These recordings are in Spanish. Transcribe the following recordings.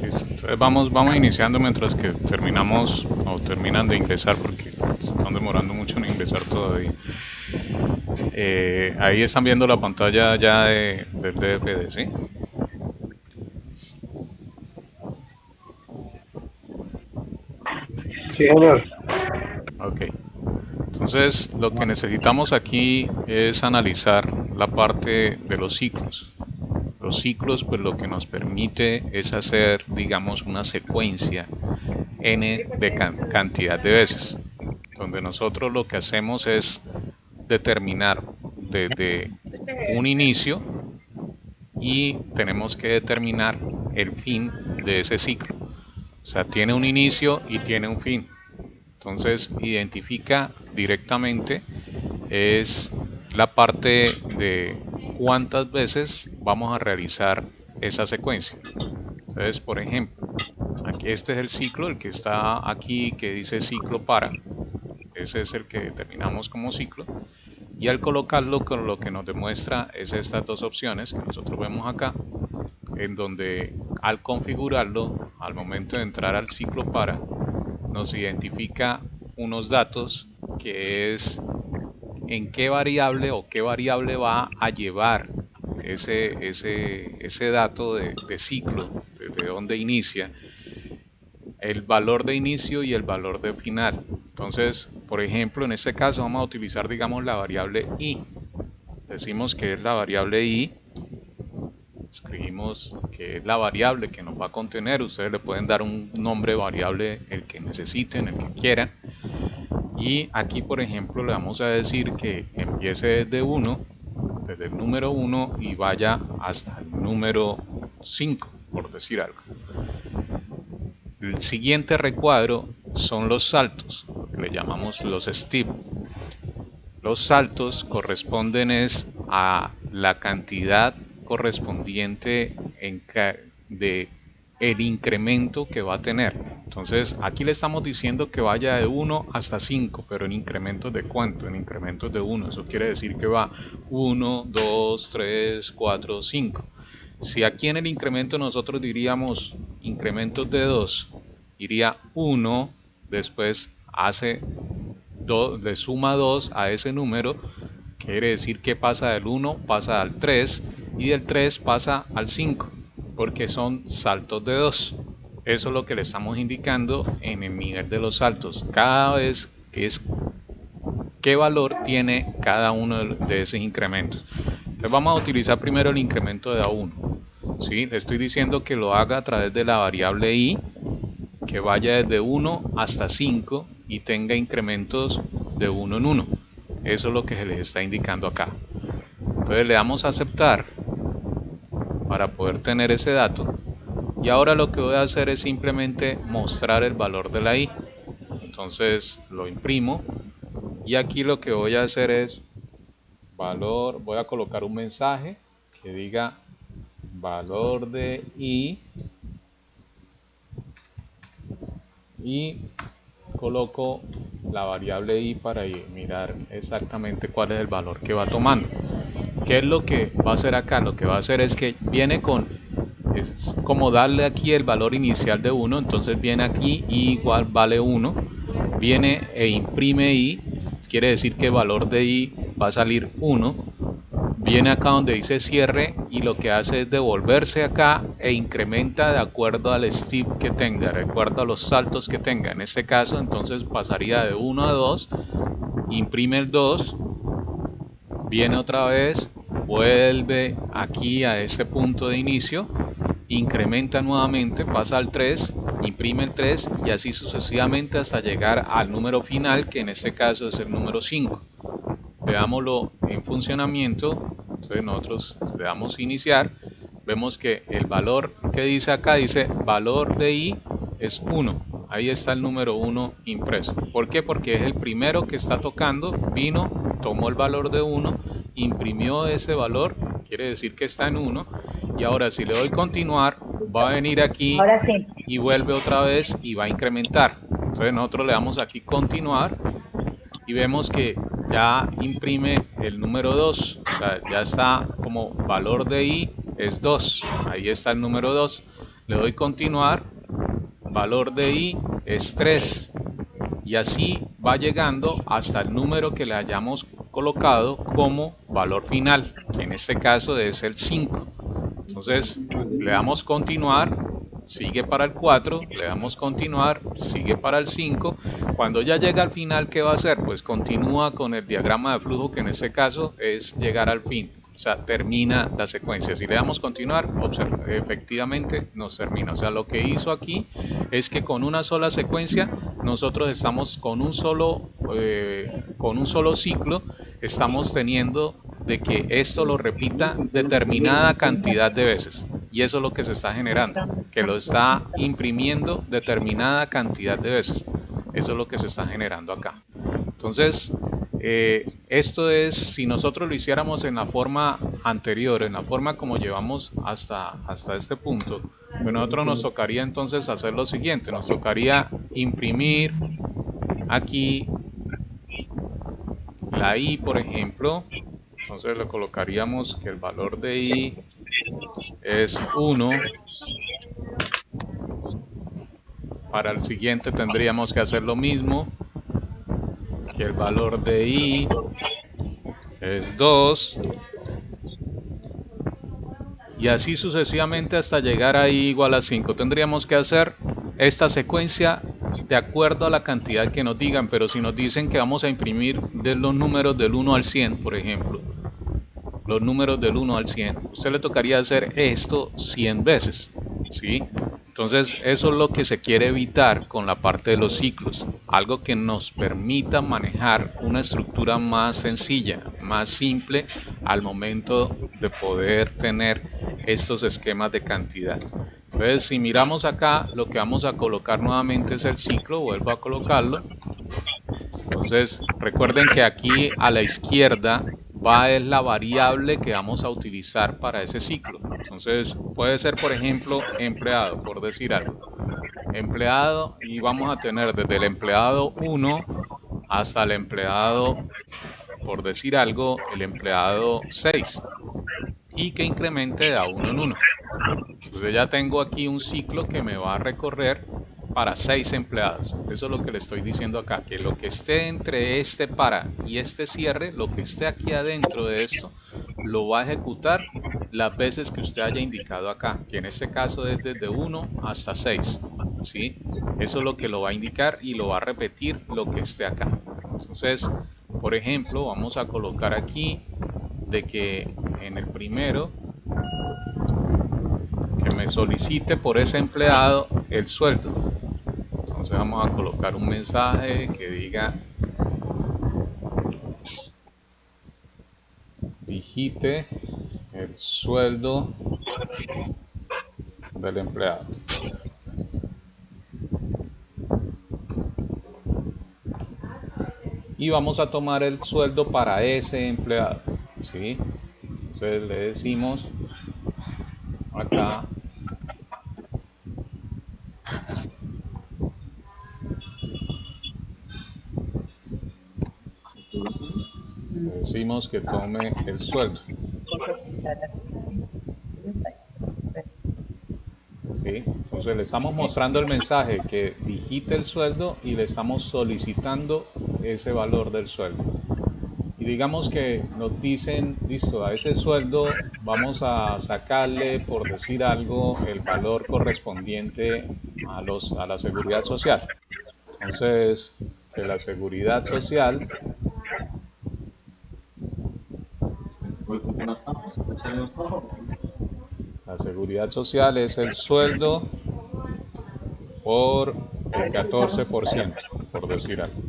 Listo. Entonces vamos iniciando mientras que terminamos o terminan de ingresar porque se están demorando mucho en ingresar todavía. Ahí están viendo la pantalla ya del DFD, ¿sí? Sí, señor. Ok. Entonces lo que necesitamos aquí es analizar la parte de los ciclos. Los ciclos pues lo que nos permite es hacer digamos una secuencia n de cantidad de veces, donde nosotros lo que hacemos es determinar desde un inicio y tenemos que determinar el fin de ese ciclo. O sea, tiene un inicio y tiene un fin. Entonces, identifica directamente es la parte de cuántas veces vamos a realizar esa secuencia. Entonces, por ejemplo, aquí este es el ciclo, el que está aquí que dice ciclo para. Ese es el que determinamos como ciclo. Y al colocarlo con lo que nos demuestra es estas dos opciones que nosotros vemos acá, en donde al configurarlo, al momento de entrar al ciclo para, nos identifica unos datos que es en qué variable o qué variable va a llevar ese dato de ciclo, desde donde inicia, el valor de inicio y el valor de final. Entonces, por ejemplo, en este caso vamos a utilizar, digamos, la variable i. Decimos que es la variable i, escribimos que es la variable que nos va a contener. Ustedes le pueden dar un nombre variable el que necesiten, el que quieran. Y aquí, por ejemplo, le vamos a decir que empiece desde 1, desde el número 1 y vaya hasta el número 5, por decir algo. El siguiente recuadro son los saltos, que le llamamos los step. Los saltos corresponden es a la cantidad correspondiente de el incremento que va a tener. Entonces aquí le estamos diciendo que vaya de 1 hasta 5, pero en incrementos de cuánto, en incrementos de 1. Eso quiere decir que va 1, 2, 3, 4, 5. Si aquí en el incremento nosotros diríamos incrementos de 2, iría 1, después le suma 2 a ese número, quiere decir que pasa del 1, pasa al 3 y del 3 pasa al 5, porque son saltos de 2. Eso es lo que le estamos indicando en el nivel de los saltos. Cada vez que es qué valor tiene cada uno de esos incrementos. Entonces vamos a utilizar primero el incremento de A1. ¿Sí? Le estoy diciendo que lo haga a través de la variable i, que vaya desde 1 hasta 5 y tenga incrementos de 1 en 1. Eso es lo que se les está indicando acá. Entonces le damos a aceptar para poder tener ese dato. Y ahora lo que voy a hacer es simplemente mostrar el valor de la i. Entonces lo imprimo y aquí lo que voy a hacer es valor, voy a colocar un mensaje que diga valor de i y coloco la variable i para mirar exactamente cuál es el valor que va tomando. ¿Qué es lo que va a hacer acá? Lo que va a hacer es que viene es como darle aquí el valor inicial de 1, entonces viene aquí i igual vale 1, viene e imprime i, quiere decir que el valor de i va a salir 1, viene acá donde dice cierre y lo que hace es devolverse acá e incrementa de acuerdo al step que tenga, de acuerdo a los saltos que tenga. En este caso entonces pasaría de 1 a 2, imprime el 2, viene otra vez, vuelve aquí a este punto de inicio, incrementa nuevamente, pasa al 3, imprime el 3 y así sucesivamente hasta llegar al número final, que en este caso es el número 5. Veámoslo en funcionamiento. Entonces nosotros le damos iniciar, vemos que el valor que dice acá dice valor de i es 1. Ahí está el número 1 impreso. ¿Por qué? Porque es el primero que está tocando, vino, tomó el valor de 1, imprimió ese valor, quiere decir que está en 1, y ahora si le doy continuar, va Listo. a venir aquí Ahora sí. y vuelve otra vez y va a incrementar. Entonces nosotros le damos aquí continuar y vemos que ya imprime el número 2, o sea, ya está como valor de i es 2, ahí está el número 2. le doy continuar, valor de I es 3. Y así va llegando hasta el número que le hayamos colocado como valor final, que en este caso es el 5. Entonces le damos continuar, sigue para el 4, le damos continuar, sigue para el 5. Cuando ya llega al final, ¿qué va a hacer? Pues continúa con el diagrama de flujo, que en este caso es llegar al fin. O sea, termina la secuencia. Si le damos continuar, observa, efectivamente nos termina. O sea, lo que hizo aquí es que con una sola secuencia, nosotros estamos con un solo ciclo, estamos teniendo de que esto lo repita determinada cantidad de veces. Y eso es lo que se está generando, que lo está imprimiendo determinada cantidad de veces. Eso es lo que se está generando acá. Entonces, esto es, si nosotros lo hiciéramos en la forma anterior, en la forma como llevamos hasta este punto, pues nosotros nos tocaría entonces hacer lo siguiente, nos tocaría imprimir aquí la I, por ejemplo. Entonces le colocaríamos que el valor de I es 1. Para el siguiente tendríamos que hacer lo mismo, que el valor de I es 2. Y así sucesivamente hasta llegar a I igual a 5. Tendríamos que hacer esta secuencia de acuerdo a la cantidad que nos digan, pero si nos dicen que vamos a imprimir de los números del 1 al 100, por ejemplo, los números del 1 al 100, usted le tocaría hacer esto 100 veces, ¿sí? Entonces eso es lo que se quiere evitar con la parte de los ciclos, algo que nos permita manejar una estructura más sencilla, más simple al momento de poder tener estos esquemas de cantidad. Entonces si miramos acá, lo que vamos a colocar nuevamente es el ciclo, vuelvo a colocarlo. Entonces recuerden que aquí a la izquierda va es la variable que vamos a utilizar para ese ciclo. Entonces puede ser, por ejemplo, empleado, por decir algo. Empleado, y vamos a tener desde el empleado 1 hasta el empleado, por decir algo, el empleado 6. Y que incremente de a 1 en 1. Entonces ya tengo aquí un ciclo que me va a recorrer para 6 empleados. Eso es lo que le estoy diciendo acá, que lo que esté entre este para y este cierre, lo que esté aquí adentro de esto, lo va a ejecutar las veces que usted haya indicado acá, que en este caso es desde 1 hasta 6. ¿Sí? Eso es lo que lo va a indicar y lo va a repetir lo que esté acá. Entonces, por ejemplo, vamos a colocar aquí de que en el primero que me solicite por ese empleado el sueldo. Entonces vamos a colocar un mensaje que diga digite el sueldo del empleado. Y vamos a tomar el sueldo para ese empleado, ¿sí? Entonces le decimos acá decimos que tome el sueldo. ¿Sí? Entonces le estamos mostrando el mensaje que digite el sueldo y le estamos solicitando ese valor del sueldo. Y digamos que nos dicen, listo, a ese sueldo vamos a sacarle, por decir algo, el valor correspondiente a la seguridad social. Entonces, que la seguridad social es el sueldo por el 14%, por decir algo.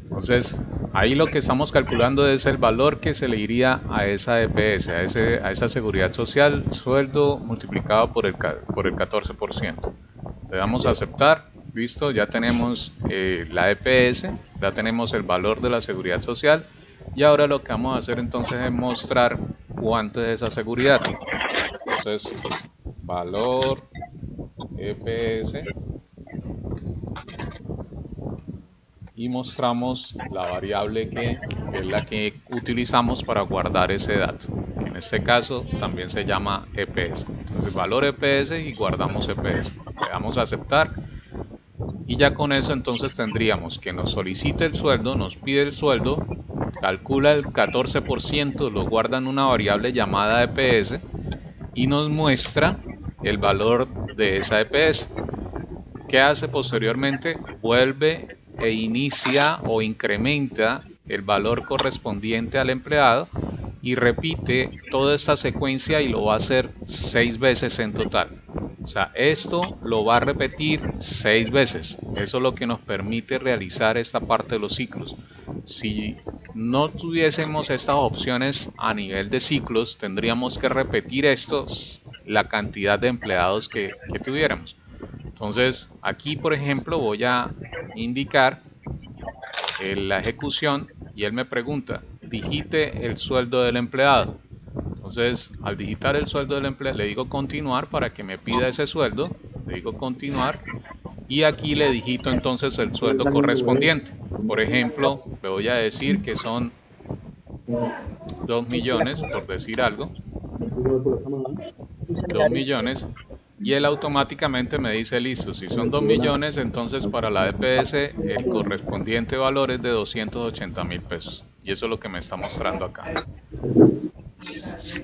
Entonces, ahí lo que estamos calculando es el valor que se le iría a esa EPS, a esa seguridad social, sueldo multiplicado por el 14%. Le damos a aceptar, listo, ya tenemos la EPS, ya tenemos el valor de la seguridad social y ahora lo que vamos a hacer entonces es mostrar cuánto es esa seguridad. Entonces, valor EPS y mostramos la variable que es la que utilizamos para guardar ese dato, que en este caso también se llama EPS. Entonces valor EPS y guardamos EPS. Le damos a aceptar y ya con eso entonces tendríamos que nos solicite el sueldo, nos pide el sueldo, calcula el 14%, lo guarda en una variable llamada EPS y nos muestra el valor de esa EPS. ¿Qué hace posteriormente? Vuelve e inicia o incrementa el valor correspondiente al empleado y repite toda esta secuencia y lo va a hacer 6 veces en total. O sea, esto lo va a repetir 6 veces. Eso es lo que nos permite realizar esta parte de los ciclos. Si no tuviésemos estas opciones a nivel de ciclos, tendríamos que repetir estos la cantidad de empleados que tuviéramos. Entonces, aquí por ejemplo voy a indicar la ejecución y él me pregunta, digite el sueldo del empleado. Entonces, al digitar el sueldo del empleado, le digo continuar para que me pida ese sueldo, le digo continuar y aquí le digito entonces el sueldo correspondiente. Por ejemplo, le voy a decir que son 2 millones, por decir algo, 2 millones, y él automáticamente me dice listo, si son 2 millones, entonces para la EPS el correspondiente valor es de 280.000 pesos, y eso es lo que me está mostrando acá.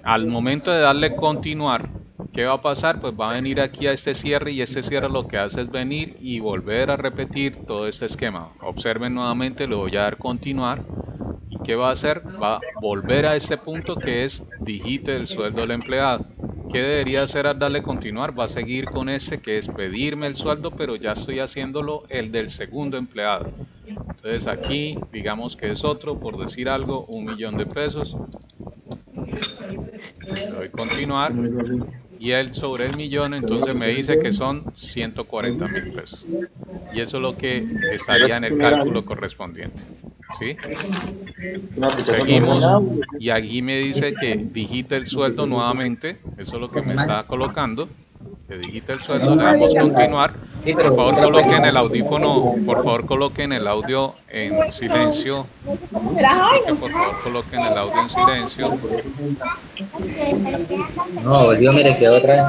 Al momento de darle continuar, ¿qué va a pasar? Pues va a venir aquí a este cierre y este cierre lo que hace es venir y volver a repetir todo este esquema. Observen nuevamente, le voy a dar continuar. ¿Y qué va a hacer? Va a volver a este punto que es digite el sueldo del empleado. ¿Qué debería hacer al darle continuar? Va a seguir con este que es pedirme el sueldo, pero ya estoy haciéndolo el del segundo empleado. Entonces aquí digamos que es otro, por decir algo, 1 millón de pesos. Le doy continuar y él sobre el millón entonces me dice que son 140.000 pesos. Y eso es lo que estaría en el cálculo correspondiente. ¿Sí? Seguimos y aquí me dice que digite el sueldo nuevamente. Eso es lo que me está colocando. Que digite el sueldo, le damos continuar. Por favor coloquen el audífono, por favor coloquen el audio en silencio. Que por favor coloquen el audio en silencio. No, volvió, mire, quedó otra vez.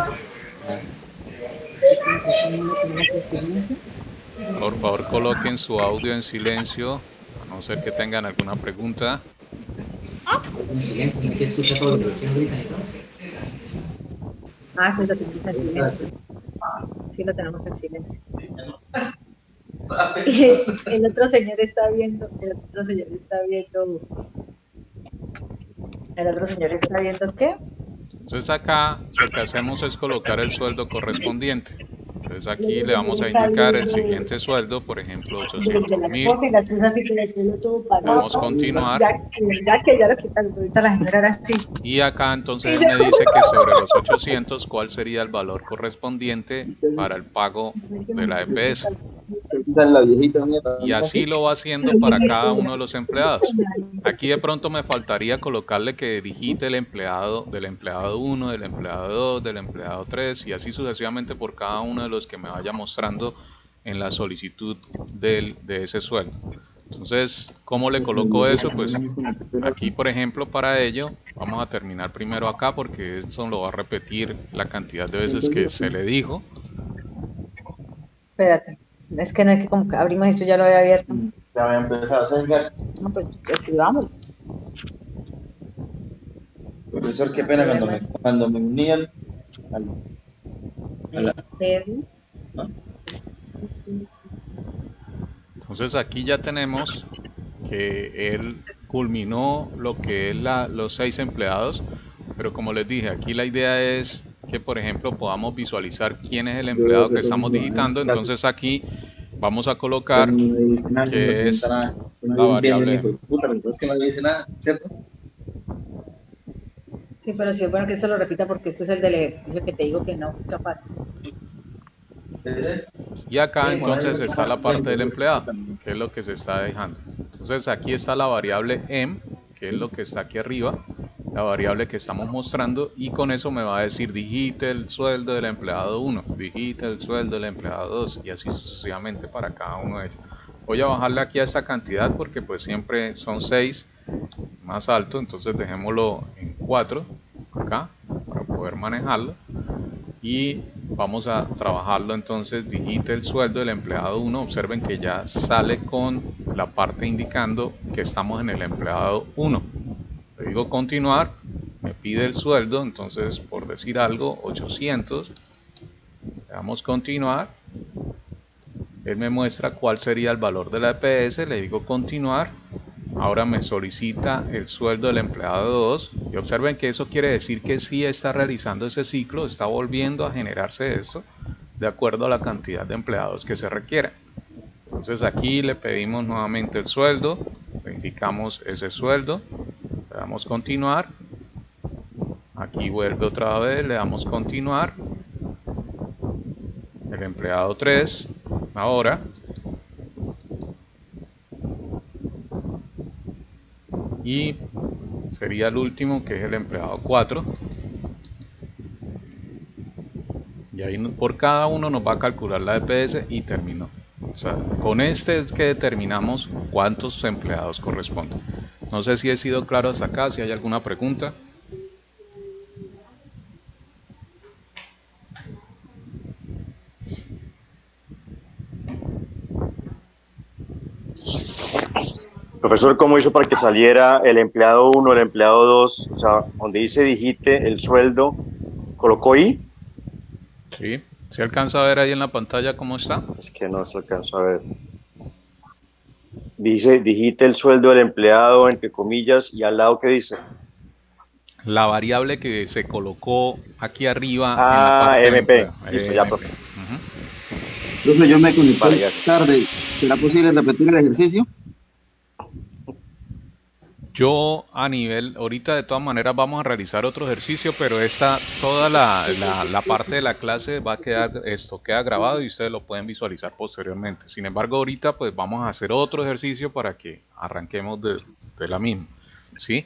Por favor coloquen su audio en silencio, a no ser que tengan alguna pregunta. En silencio, no hay que escuchar todo lo que recién gritan y todo. Ah, sí, lo tenemos en silencio. Sí, lo tenemos en silencio. El otro señor está viendo, ¿qué? Entonces acá lo que hacemos es colocar el sueldo correspondiente. Entonces aquí le vamos a indicar el siguiente sueldo, por ejemplo 800.000. Vamos a continuar. Y acá entonces me dice que sobre los 800, ¿cuál sería el valor correspondiente para el pago de la EPS? Y así lo va haciendo para cada uno de los empleados. Aquí de pronto me faltaría colocarle que digite el empleado del empleado 1, del empleado 2, del empleado 3 y así sucesivamente por cada uno de los que me vaya mostrando en la solicitud de ese sueldo. Entonces, ¿cómo le coloco eso? Pues aquí, por ejemplo, para ello, vamos a terminar primero acá porque esto lo va a repetir la cantidad de veces que se le dijo. Espérate, es que no es que como que abrimos esto, ya lo había abierto. Ya había empezado a hacer. No, pues escribamos. Profesor, qué pena cuando me uní a la... ¿No? Entonces aquí ya tenemos que él culminó lo que es los 6 empleados, pero como les dije, aquí la idea es que por ejemplo podamos visualizar quién es el empleado que estamos digitando. Entonces aquí vamos a colocar que es la variable. Sí, pero sí es bueno que se lo repita porque este es el del ejercicio que te digo que no, capaz. Y acá entonces está la parte del empleado, que es lo que se está dejando. Entonces aquí está la variable em, que es lo que está aquí arriba, la variable que estamos mostrando, y con eso me va a decir digite el sueldo del empleado 1, digite el sueldo del empleado 2 y así sucesivamente para cada uno de ellos. Voy a bajarle aquí a esta cantidad porque pues siempre son 6 más alto, entonces dejémoslo en 4 acá para poder manejarlo. Y vamos a trabajarlo. Entonces digite el sueldo del empleado 1. Observen que ya sale con la parte indicando que estamos en el empleado 1. Le digo continuar, me pide el sueldo, entonces por decir algo 800, le damos continuar, él me muestra cuál sería el valor de la EPS, le digo continuar. Ahora me solicita el sueldo del empleado 2 y observen que eso quiere decir que sí está realizando ese ciclo, está volviendo a generarse esto de acuerdo a la cantidad de empleados que se requieren. Entonces aquí le pedimos nuevamente el sueldo, le indicamos ese sueldo, le damos continuar, aquí vuelve otra vez, le damos continuar, el empleado 3, ahora y sería el último que es el empleado 4 y ahí por cada uno nos va a calcular la EPS y terminó. O sea, con este es que determinamos cuántos empleados corresponden. No sé si he sido claro hasta acá, si hay alguna pregunta. Profesor, ¿cómo hizo para que saliera el empleado 1, el empleado 2? O sea, donde dice digite el sueldo, ¿colocó I? Sí, ¿se alcanza a ver ahí en la pantalla cómo está? Es que no se alcanza a ver. Dice digite el sueldo del empleado, entre comillas, y al lado, ¿qué dice? La variable que se colocó aquí arriba en la Ah, parte del MP. empleo. Listo, ya, MP. profe. Profe, yo me conecté Vale, ya. tarde. ¿Será posible repetir el ejercicio? Yo a nivel, ahorita de todas maneras vamos a realizar otro ejercicio, pero toda la parte de la clase va a quedar, esto queda grabado y ustedes lo pueden visualizar posteriormente. Sin embargo, ahorita pues vamos a hacer otro ejercicio para que arranquemos de la misma, ¿sí?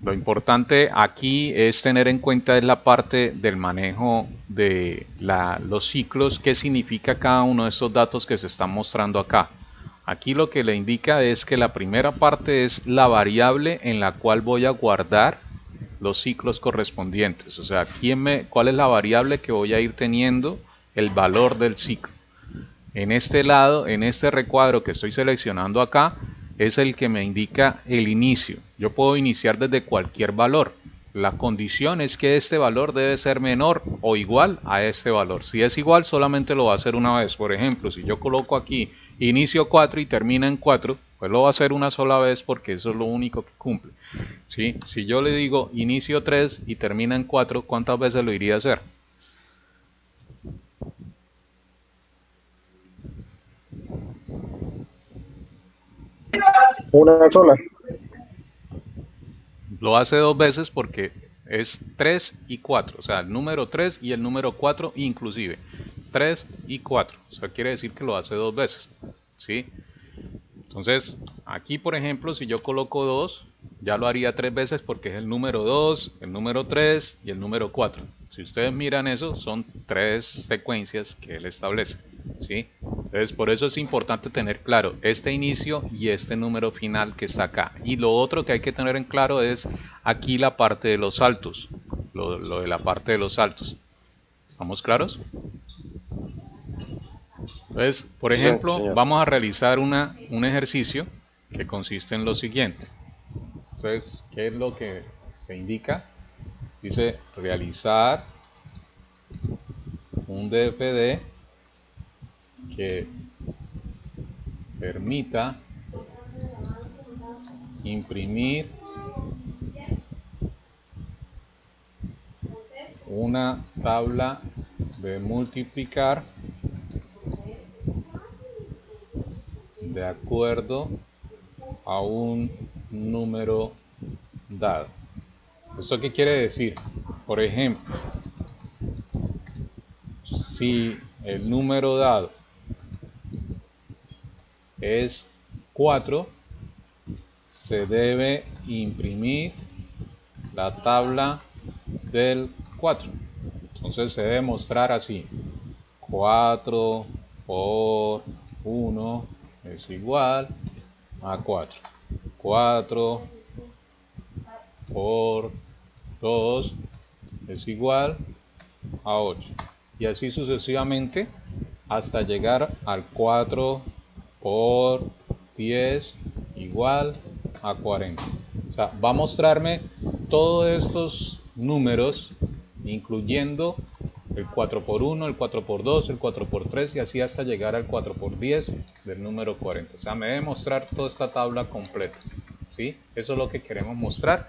Lo importante aquí es tener en cuenta es la parte del manejo de los ciclos, qué significa cada uno de estos datos que se están mostrando acá. Aquí lo que le indica es que la primera parte es la variable en la cual voy a guardar los ciclos correspondientes. O sea, ¿cuál es la variable que voy a ir teniendo el valor del ciclo? En este lado, en este recuadro que estoy seleccionando acá, es el que me indica el inicio. Yo puedo iniciar desde cualquier valor. La condición es que este valor debe ser menor o igual a este valor. Si es igual, solamente lo va a hacer una vez. Por ejemplo, si yo coloco aquí inicio 4 y termina en 4, pues lo va a hacer una sola vez porque eso es lo único que cumple. ¿Sí? Si yo le digo inicio 3 y termina en 4, ¿cuántas veces lo iría a hacer? Una sola. Lo hace dos veces porque es 3 y 4, o sea, el número 3 y el número 4 inclusive. 3 y 4, o sea, quiere decir que lo hace dos veces, ¿sí? Entonces, aquí por ejemplo, si yo coloco 2, ya lo haría tres veces porque es el número 2, el número 3 y el número 4. Si ustedes miran eso, son tres secuencias que él establece, ¿sí? Entonces, por eso es importante tener claro este inicio y este número final que está acá. Y lo otro que hay que tener en claro es aquí la parte de los saltos, lo de la parte de los saltos. ¿Estamos claros? Entonces, por ejemplo, Sí, vamos a realizar un ejercicio que consiste en lo siguiente. Entonces, ¿qué es lo que se indica? Dice realizar un DFD que permita imprimir una tabla de multiplicar de acuerdo a un número dado. ¿Eso qué quiere decir? Por ejemplo, si el número dado es 4, se debe imprimir la tabla del 4. Entonces se debe mostrar así: 4 por 1 es igual a 4. 4 por 2 es igual a 8. Y así sucesivamente hasta llegar al 4 por 10 igual a 40. O sea, va a mostrarme todos estos números, incluyendo el 4 por 1, el 4 por 2, el 4 por 3 y así hasta llegar al 4 por 10 del número 40. O sea, me debe mostrar toda esta tabla completa. ¿Sí? Eso es lo que queremos mostrar.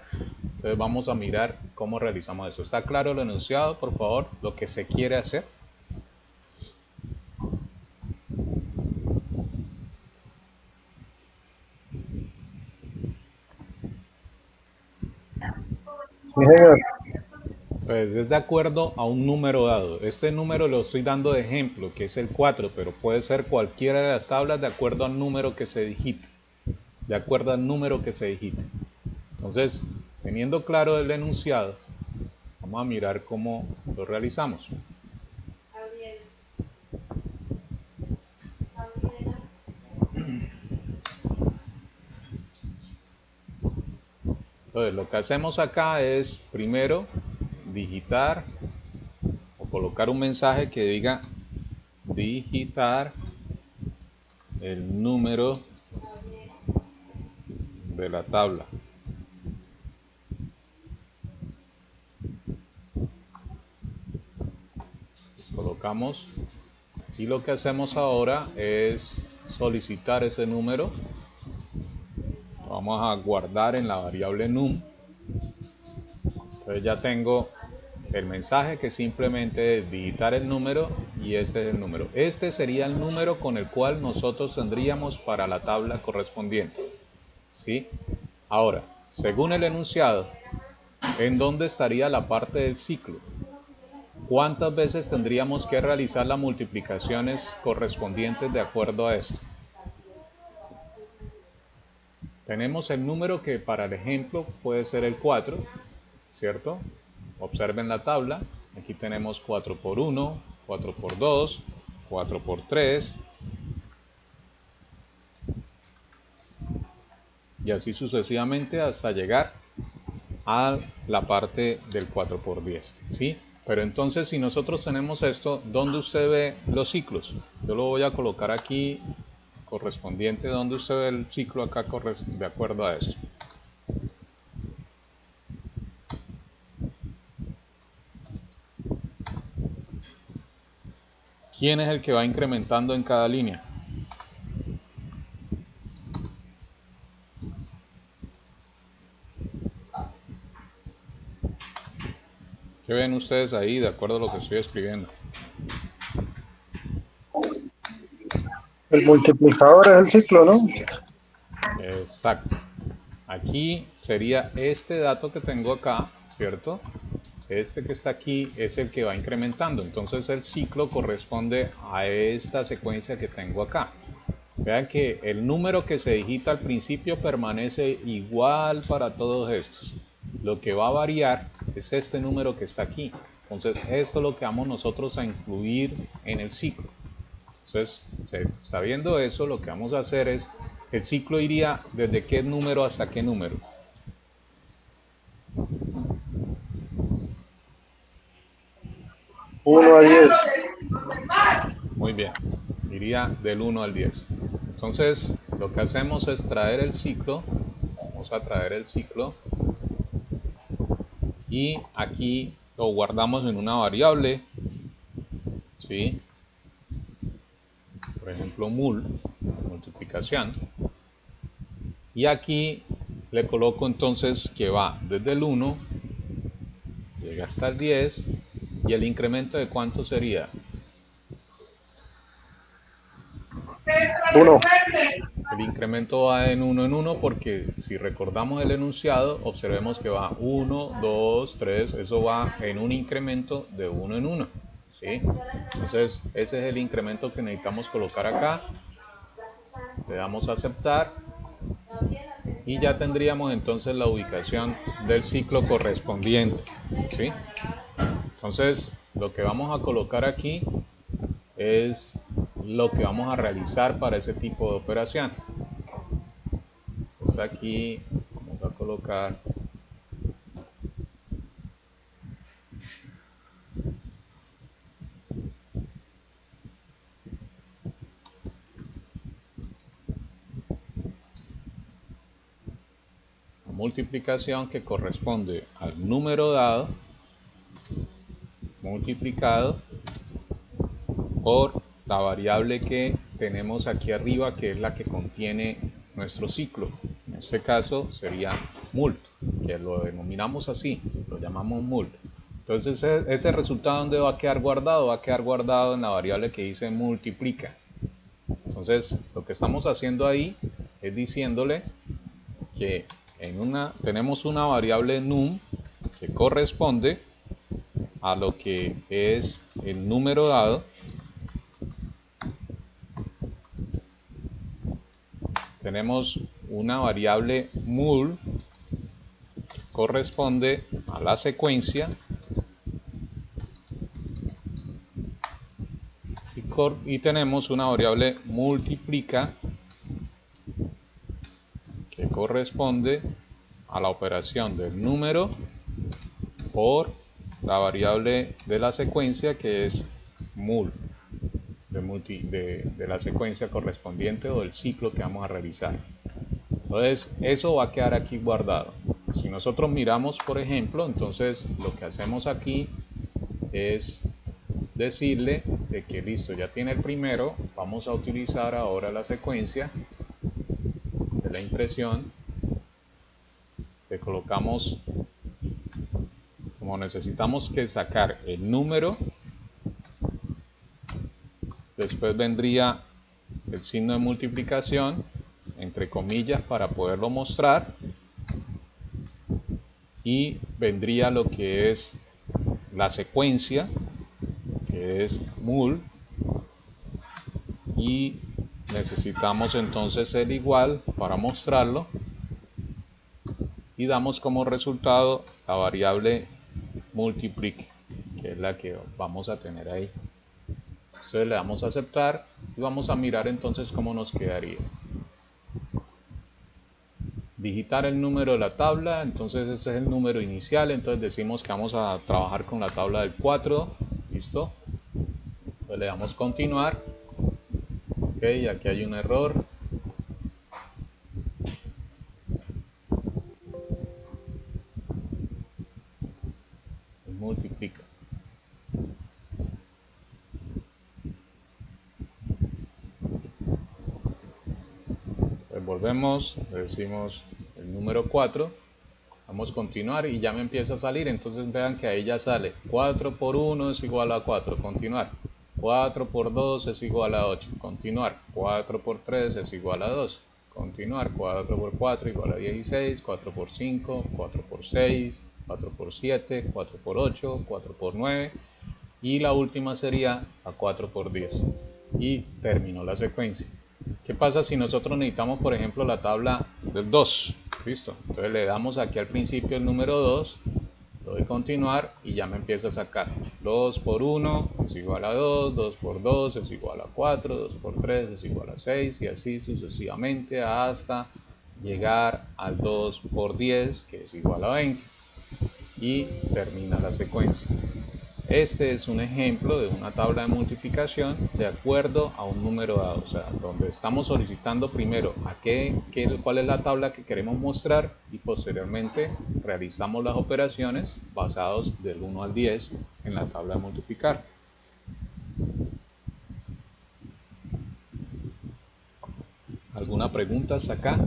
Entonces vamos a mirar cómo realizamos eso. ¿Está claro el enunciado, por favor? Lo que se quiere hacer. Pues es de acuerdo a un número dado. Este número lo estoy dando de ejemplo, que es el 4, pero puede ser cualquiera de las tablas de acuerdo al número que se digite. De acuerdo al número que se digite. Entonces, teniendo claro el enunciado, vamos a mirar cómo lo realizamos. Entonces, lo que hacemos acá es primero digitar o colocar un mensaje que diga digitar el número de la tabla. Colocamos y lo que hacemos ahora es solicitar ese número. Vamos a guardar en la variable num. Entonces ya tengo el mensaje que simplemente es digitar el número y este es el número. Este sería el número con el cual nosotros tendríamos para la tabla correspondiente. ¿Sí? Ahora, según el enunciado, ¿en dónde estaría la parte del ciclo? ¿Cuántas veces tendríamos que realizar las multiplicaciones correspondientes de acuerdo a esto? Tenemos el número que para el ejemplo puede ser el 4, ¿cierto? Observen la tabla. Aquí tenemos 4 por 1, 4 por 2, 4 por 3. Y así sucesivamente hasta llegar a la parte del 4 por 10, ¿sí? Pero entonces si nosotros tenemos esto, ¿dónde usted ve los ciclos? Yo lo voy a colocar aquí correspondiente donde usted ve el ciclo acá de acuerdo a eso. ¿Quién es el que va incrementando en cada línea? ¿Qué ven ustedes ahí de acuerdo a lo que estoy escribiendo? El multiplicador es el ciclo, ¿no? Exacto. Aquí sería este dato que tengo acá, ¿cierto? Este que está aquí es el que va incrementando. Entonces el ciclo corresponde a esta secuencia que tengo acá. Vean que el número que se digita al principio permanece igual para todos estos. Lo que va a variar es este número que está aquí. Entonces esto es lo que vamos nosotros a incluir en el ciclo. Entonces, sabiendo eso, lo que vamos a hacer es, el ciclo iría desde qué número hasta qué número. Uno a 10. Muy bien, iría del 1 al 10. Entonces, lo que hacemos es traer el ciclo, vamos a traer el ciclo, y aquí lo guardamos en una variable, ¿sí? Por ejemplo, multiplicación, y aquí le coloco entonces que va desde el 1, llega hasta el 10, y el incremento de cuánto sería. 1. El incremento va en 1 porque si recordamos el enunciado, observemos que va 1, 2, 3, eso va en un incremento de 1 en 1. ¿Sí? Entonces ese es el incremento que necesitamos colocar acá. Le damos a aceptar y ya tendríamos entonces la ubicación del ciclo correspondiente. ¿Sí? Entonces lo que vamos a colocar aquí es lo que vamos a realizar para ese tipo de operación. Pues aquí vamos a colocar multiplicación que corresponde al número dado multiplicado por la variable que tenemos aquí arriba, que es la que contiene nuestro ciclo. En este caso sería mult, que lo denominamos así, lo llamamos mult. Entonces ese resultado, ¿dónde va a quedar guardado? Va a quedar guardado en la variable que dice multiplica. Entonces lo que estamos haciendo ahí es diciéndole que tenemos una variable num que corresponde a lo que es el número dado. Tenemos una variable mul que corresponde a la secuencia y tenemos una variable multiplica que corresponde a la operación del número por la variable de la secuencia, que es mul, de la secuencia correspondiente o del ciclo que vamos a realizar. Entonces eso va a quedar aquí guardado. Si nosotros miramos, por ejemplo, entonces lo que hacemos aquí es decirle de que listo, ya tiene el primero, vamos a utilizar ahora la secuencia de la impresión. Le colocamos, como necesitamos que sacar el número, después vendría el signo de multiplicación entre comillas para poderlo mostrar, y vendría lo que es la secuencia, que es mul, y necesitamos entonces el igual para mostrarlo, y damos como resultado la variable multiplique, que es la que vamos a tener ahí. Entonces le damos a aceptar y vamos a mirar entonces cómo nos quedaría. Digitar el número de la tabla, entonces ese es el número inicial, entonces decimos que vamos a trabajar con la tabla del 4, listo. Entonces le damos continuar. Ok, aquí hay un error. Multiplica. Entonces volvemos, le decimos el número 4, vamos a continuar y ya me empieza a salir. Entonces vean que ahí ya sale 4 por 1 es igual a 4, continuar. 4 por 2 es igual a 8, continuar. 4 por 3 es igual a 2, continuar. 4 por 4 igual a 16, 4 por 5, 4 por 6, 4 por 7, 4 por 8, 4 por 9, y la última sería a 4 por 10. Y terminó la secuencia. ¿Qué pasa si nosotros necesitamos, por ejemplo, la tabla del 2? Listo. Entonces le damos aquí al principio el número 2, lo doy continuar y ya me empieza a sacar. 2 por 1 es igual a 2, 2 por 2 es igual a 4, 2 por 3 es igual a 6 y así sucesivamente hasta llegar al 2 por 10, que es igual a 20. Y termina la secuencia. Este es un ejemplo de una tabla de multiplicación de acuerdo a un número dado, o sea, donde estamos solicitando primero cuál es la tabla que queremos mostrar y posteriormente realizamos las operaciones basados del 1 al 10 en la tabla de multiplicar. ¿Alguna pregunta hasta acá?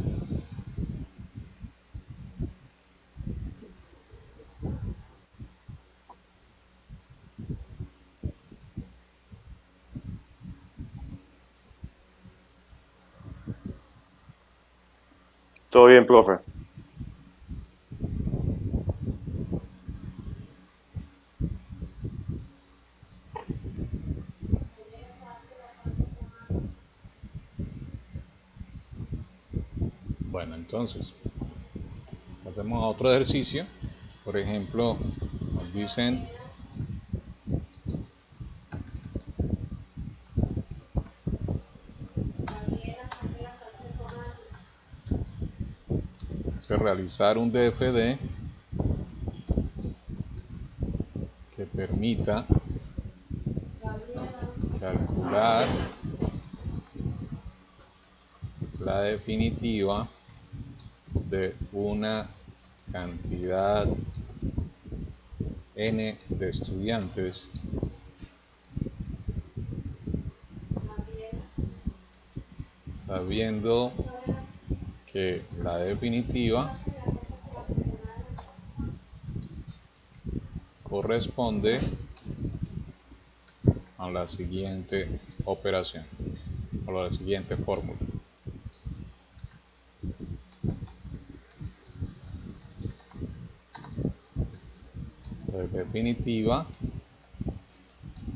Todo bien, profe. Bueno, entonces pasemos a otro ejercicio. Por ejemplo, nos dicen realizar un DFD que permita calcular la definitiva de una cantidad n de estudiantes sabiendo que la definitiva corresponde a la siguiente operación o a la siguiente fórmula. Entonces, definitiva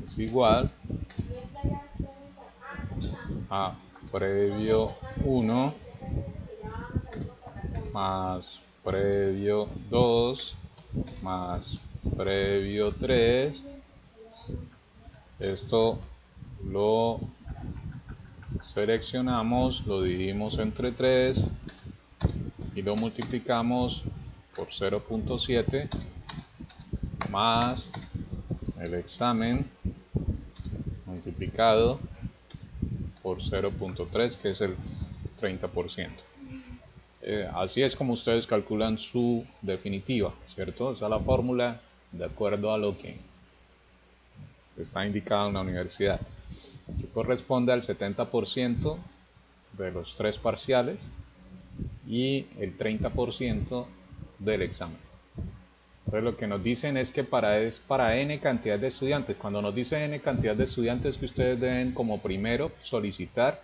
es igual a previo 1 más previo 2 más previo 3. Esto lo seleccionamos, lo dividimos entre 3 y lo multiplicamos por 0.7 más el examen multiplicado por 0.3, que es el 30%. Así es como ustedes calculan su definitiva, ¿cierto? Esa es la fórmula de acuerdo a lo que está indicado en la universidad, que corresponde al 70% de los 3 parciales y el 30% del examen. Entonces lo que nos dicen es que es para n cantidad de estudiantes. Cuando nos dicen n cantidad de estudiantes, que ustedes deben como primero solicitar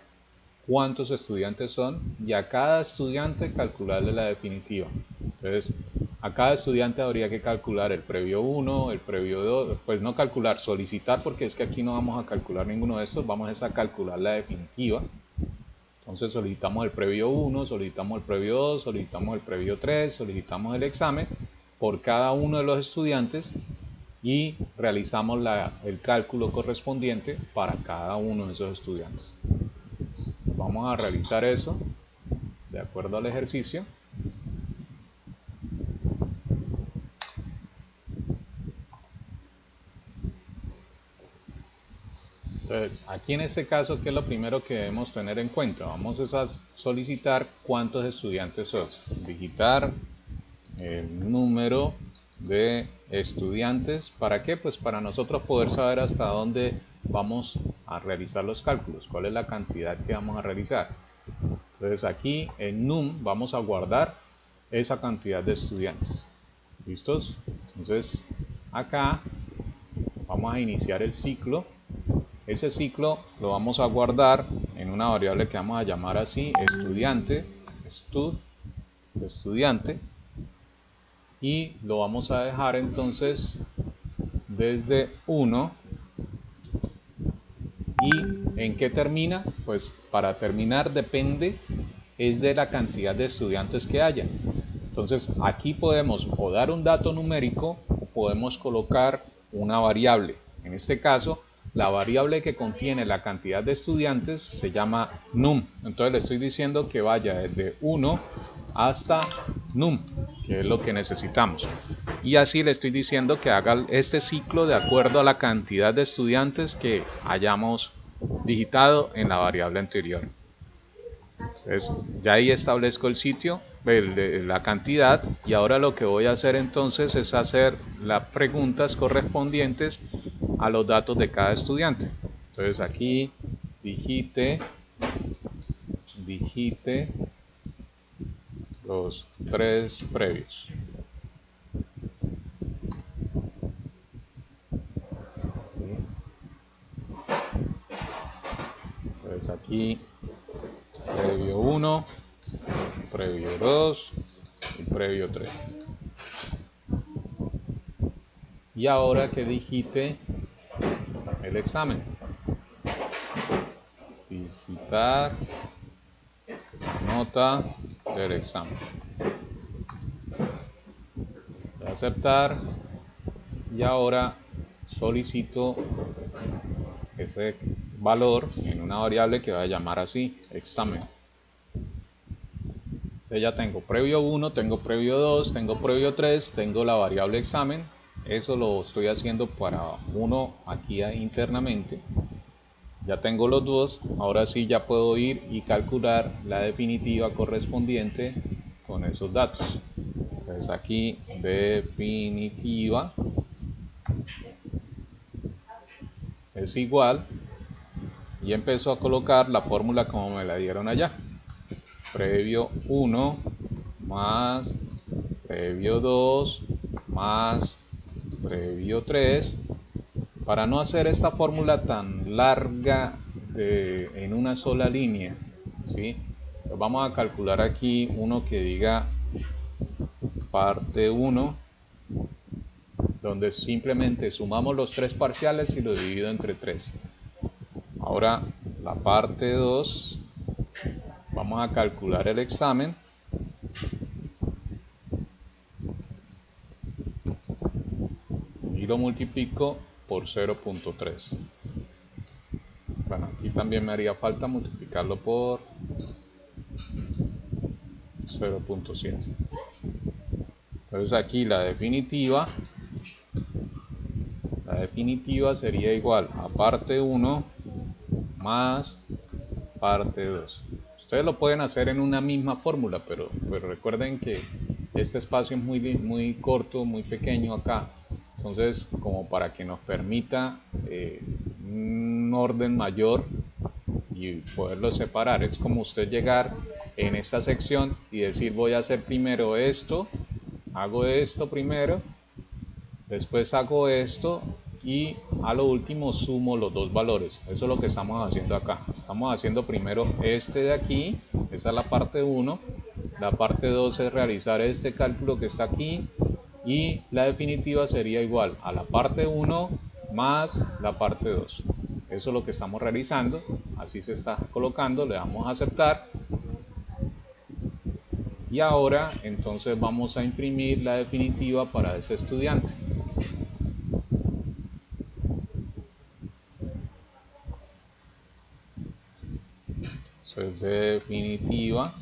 cuántos estudiantes son y a cada estudiante calcularle la definitiva. Entonces a cada estudiante habría que calcular el previo 1, el previo 2, pues no calcular, solicitar, porque es que aquí no vamos a calcular ninguno de estos, vamos a calcular la definitiva. Entonces solicitamos el previo 1, solicitamos el previo 2, solicitamos el previo 3, solicitamos el examen por cada uno de los estudiantes y realizamos el cálculo correspondiente para cada uno de esos estudiantes. Vamos a realizar eso de acuerdo al ejercicio. Entonces, aquí en este caso, ¿qué es lo primero que debemos tener en cuenta? Vamos a solicitar cuántos estudiantes son. Digitar el número de estudiantes. ¿Para qué? Pues para nosotros poder saber hasta dónde vamos a realizar los cálculos, cuál es la cantidad que vamos a realizar. Entonces aquí en num vamos a guardar esa cantidad de estudiantes. ¿Listos? Entonces acá vamos a iniciar el ciclo. Ese ciclo lo vamos a guardar en una variable que vamos a llamar así, estudiante, estudiante, y lo vamos a dejar entonces desde 1. ¿Y en qué termina? Pues para terminar depende es de la cantidad de estudiantes que haya. Entonces aquí podemos o dar un dato numérico o podemos colocar una variable. En este caso, la variable que contiene la cantidad de estudiantes se llama num. Entonces le estoy diciendo que vaya desde 1 hasta num, que es lo que necesitamos. Y así le estoy diciendo que haga este ciclo de acuerdo a la cantidad de estudiantes que hayamos digitado en la variable anterior. Entonces ya ahí establezco el sitio, la cantidad, y ahora lo que voy a hacer entonces es hacer las preguntas correspondientes a los datos de cada estudiante. Entonces aquí digite los 3 previos. Entonces aquí previo 1, previo 2 y previo 3. Y ahora que digite el examen. Digitar nota del examen. Voy a aceptar y ahora solicito ese valor en una variable que voy a llamar así, examen. Entonces ya tengo previo 1, tengo previo 2, tengo previo 3, tengo la variable examen. Eso lo estoy haciendo para uno aquí internamente. Ya tengo los dos, ahora sí ya puedo ir y calcular la definitiva correspondiente con esos datos. Entonces aquí definitiva es igual, y empezó a colocar la fórmula como me la dieron allá. Previo 1 más previo 2 más previo 3, para no hacer esta fórmula tan larga en una sola línea, ¿sí? Pues vamos a calcular aquí uno que diga parte 1, donde simplemente sumamos los tres parciales y lo divido entre 3. Ahora la parte 2, vamos a calcular el examen. Y lo multiplico por 0.3. Bueno, aquí también me haría falta multiplicarlo por 0.7. Entonces aquí la definitiva sería igual a parte 1 más parte 2. Ustedes lo pueden hacer en una misma fórmula, pero recuerden que este espacio es muy corto, muy pequeño acá. Entonces, como para que nos permita un orden mayor y poderlo separar, es como usted llegar en esta sección y decir: voy a hacer primero esto, hago esto primero, después hago esto y a lo último sumo los dos valores. Eso es lo que estamos haciendo acá. Estamos haciendo primero este de aquí, esa es la parte 1. La parte 2 es realizar este cálculo que está aquí, y la definitiva sería igual a la parte 1 más la parte 2. Eso es lo que estamos realizando. Así se está colocando, le damos a aceptar. Y ahora entonces vamos a imprimir la definitiva para ese estudiante. Entonces definitiva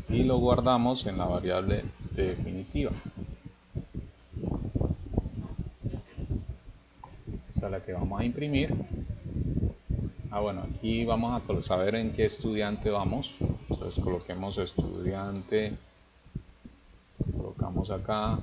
y lo guardamos en la variable definitiva. Esta es la que vamos a imprimir. Bueno, aquí vamos a saber en qué estudiante vamos. Entonces coloquemos estudiante, colocamos acá.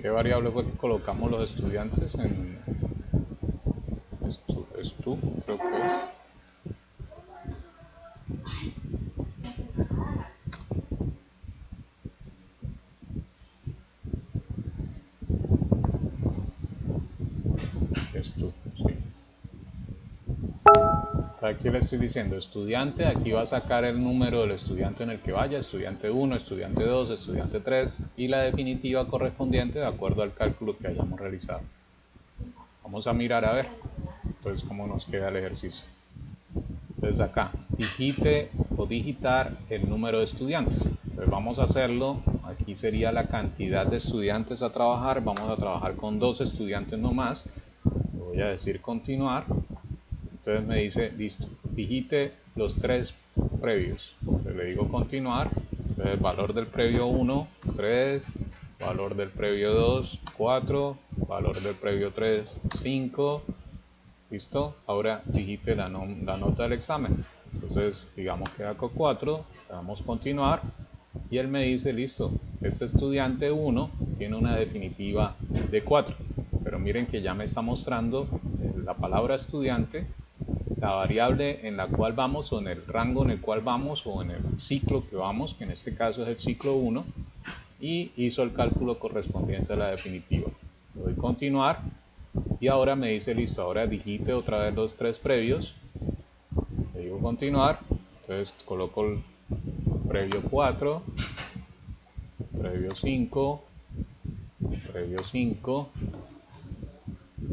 ¿Qué variable fue que colocamos los estudiantes? En estu, creo que es. Estu, sí. Aquí le estoy diciendo estudiante, aquí va a sacar el número del estudiante en el que vaya, estudiante 1, estudiante 2, estudiante 3, y la definitiva correspondiente de acuerdo al cálculo que hayamos realizado. Vamos a mirar a ver entonces cómo nos queda el ejercicio. Entonces acá, digite o digitar el número de estudiantes. Entonces vamos a hacerlo, aquí sería la cantidad de estudiantes a trabajar, vamos a trabajar con 2 estudiantes nomás. Le voy a decir continuar. Entonces me dice, listo, digite los 3 previos. Entonces le digo continuar. Entonces valor del previo 1, 3, valor del previo 2, 4, valor del previo 3, 5. ¿Listo? Ahora digite la nota del examen. Entonces digamos que hago 4, le damos continuar y él me dice, listo, este estudiante 1 tiene una definitiva de 4. Pero miren que ya me está mostrando la palabra estudiante, la variable en la cual vamos, o en el rango en el cual vamos, o en el ciclo que vamos, que en este caso es el ciclo 1, y hizo el cálculo correspondiente a la definitiva. Le doy continuar y ahora me dice, listo, ahora digite otra vez los 3 previos. Le digo continuar, entonces coloco el previo 4, previo 5, previo 5,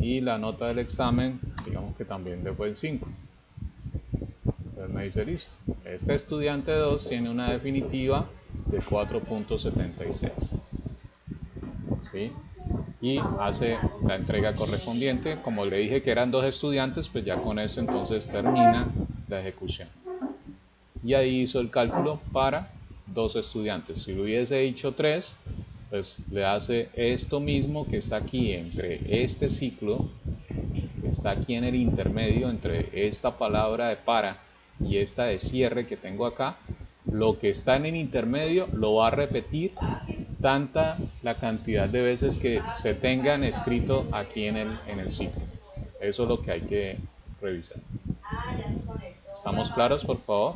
y la nota del examen, digamos que también le fue el 5. Entonces Entonces me dice, listo, este estudiante 2 tiene una definitiva de 4.76. ¿Sí? Y hace la entrega correspondiente. Como le dije que eran 2 estudiantes, pues ya con eso entonces termina la ejecución. Y ahí hizo el cálculo para 2 estudiantes. Si lo hubiese dicho 3, pues le hace esto mismo que está aquí entre este ciclo, que está aquí en el intermedio entre esta palabra de para y esta de cierre que tengo acá. Lo que está en el intermedio lo va a repetir tanta la cantidad de veces que se tengan escrito aquí en el ciclo. Eso es lo que hay que revisar. ¿Estamos claros, por favor?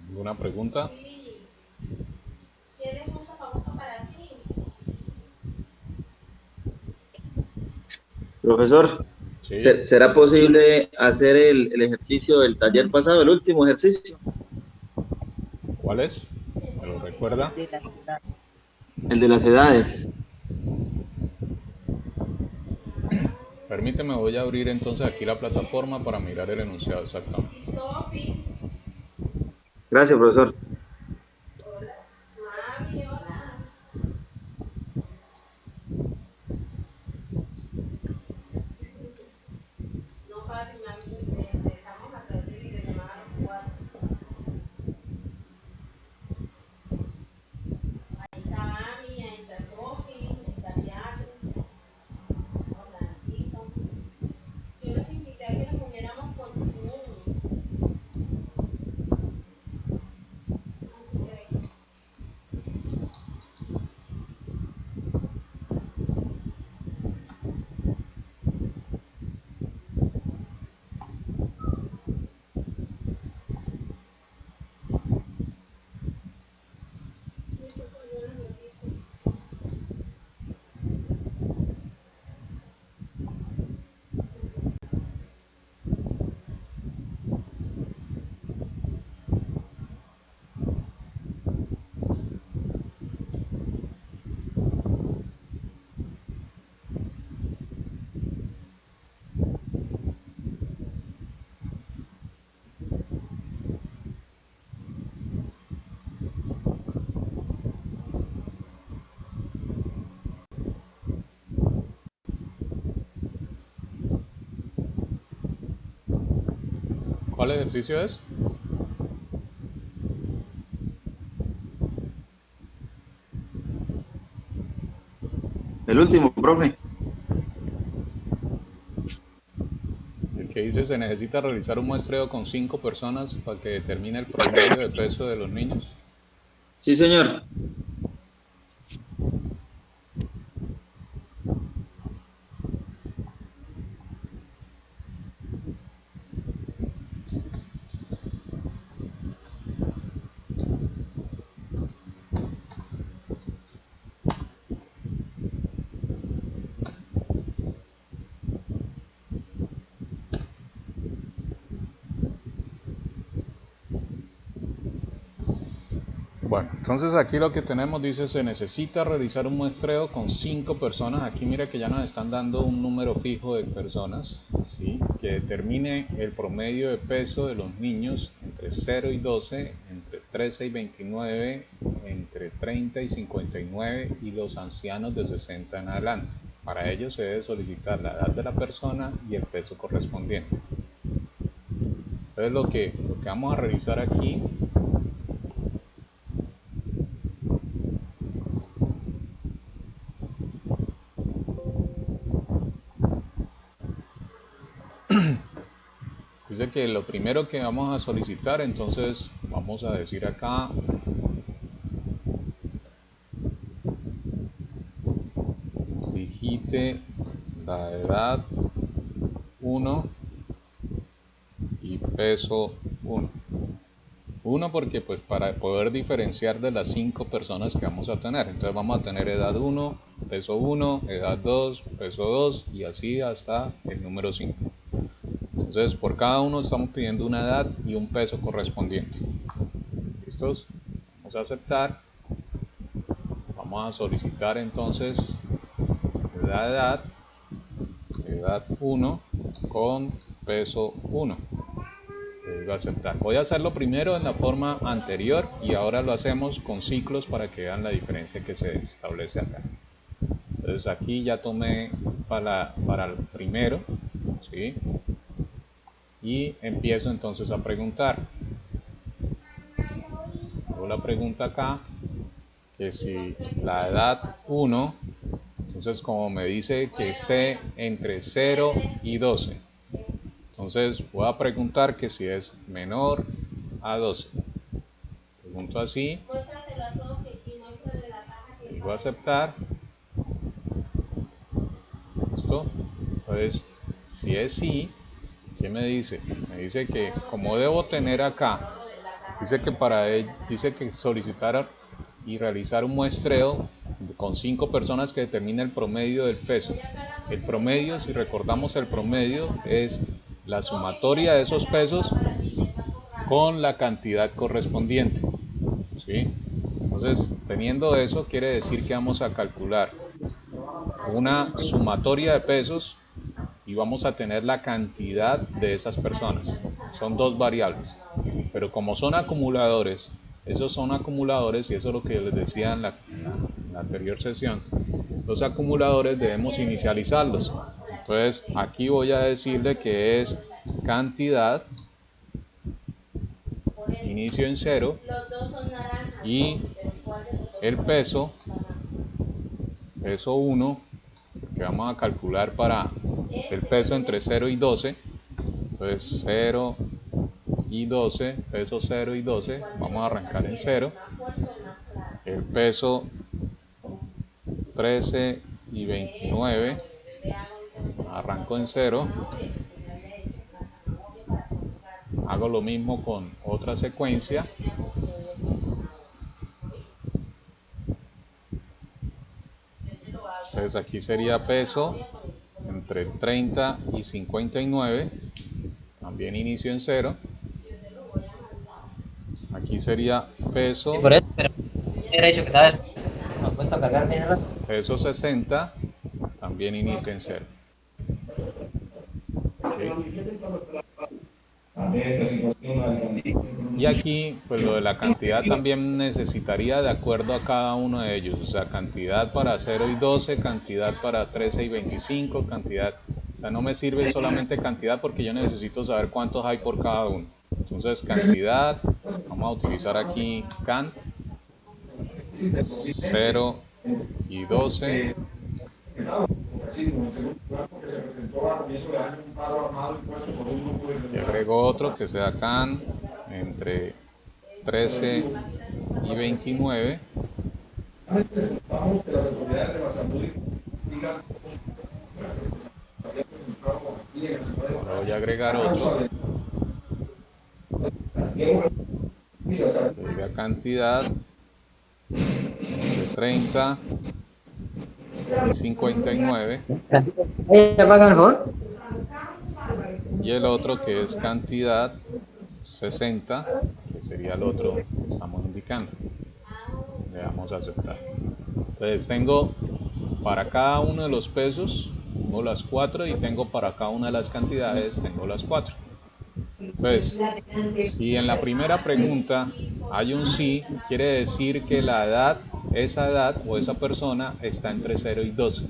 ¿Alguna pregunta? Profesor, Sí. ¿será posible hacer el ejercicio del taller pasado, el último ejercicio? ¿Cuál es? ¿Me lo recuerda? De la ciudad. El de las edades. Permíteme, voy a abrir entonces aquí la plataforma para mirar el enunciado exactamente. Gracias, profesor. ¿Cuál ejercicio es? El último, profe. El que dice se necesita realizar un muestreo con 5 personas para que determine el promedio de peso de los niños. Sí, señor. Bueno, entonces aquí lo que tenemos dice se necesita realizar un muestreo con 5 personas. Aquí mira que ya nos están dando un número fijo de personas, ¿sí? Que determine el promedio de peso de los niños entre 0 y 12, entre 13 y 29, entre 30 y 59 y los ancianos de 60 en adelante. Para ello se debe solicitar la edad de la persona y el peso correspondiente. Entonces lo que vamos a revisar aquí dice que lo primero que vamos a solicitar, entonces vamos a decir acá digite la edad 1 y peso 1. 1 porque pues para poder diferenciar de las 5 personas que vamos a tener. Entonces vamos a tener edad 1, edad 2, peso 2 y así hasta el número 5. Entonces por cada uno estamos pidiendo una edad y un peso correspondiente. ¿Listos? Vamos a aceptar. Vamos a solicitar entonces la edad 1 con peso 1. Le digo aceptar. Voy a hacerlo primero en la forma anterior y ahora lo hacemos con ciclos para que vean la diferencia que se establece acá. Entonces aquí ya tomé para el primero, ¿sí? Y empiezo entonces a preguntar. Hago la pregunta acá, que si la edad 1, entonces como me dice que esté entre 0 y 12, entonces voy a preguntar que si es menor a 12. Pregunto así, digo aceptar. ¿Listo? Entonces, si es sí, ¿qué me dice? Me dice que como debo tener acá, dice que dice que solicitar y realizar un muestreo con 5 personas que determine el promedio del peso. El promedio, si recordamos el promedio, es la sumatoria de esos pesos con la cantidad correspondiente, ¿sí? Entonces, teniendo eso, quiere decir que vamos a calcular una sumatoria de pesos y vamos a tener la cantidad de esas personas. Son dos variables, pero como son acumuladores, esos son acumuladores y eso es lo que les decía en la anterior sesión. Los acumuladores debemos inicializarlos. Entonces aquí voy a decirle que es cantidad, inicio en 0, y el peso 1, que vamos a calcular para el peso entre 0 y 12. Entonces 0 y 12, peso 0 y 12, vamos a arrancar en 0. El peso 13 y 29, arranco en 0. Hago lo mismo con otra secuencia. Entonces aquí sería peso entre 30 y 59, también inicio en 0. Aquí sería peso, Por eso, pero era dicho que estaba puesto a cargar de rato. peso 60, también inicio en 0. ¿Sí? Y aquí, pues lo de la cantidad también necesitaría de acuerdo a cada uno de ellos, o sea, cantidad para 0 y 12, cantidad para 13 y 25, cantidad, o sea, no me sirve solamente cantidad porque yo necesito saber cuántos hay por cada uno. Entonces, cantidad, vamos a utilizar aquí cant, 0 y 12. Y agrego otro que sea can entre 13 y 29. Ahora voy a agregar otro. La cantidad de 30 y 59. ¿Apaga mejor? Y el otro que es cantidad 60, que sería el otro que estamos indicando. Le damos a aceptar. Entonces tengo para cada uno de los pesos, tengo las 4 y tengo para cada una de las cantidades, tengo las 4. Entonces, si en la primera pregunta hay un sí, quiere decir que la edad, esa edad o esa persona está entre 0 y 12.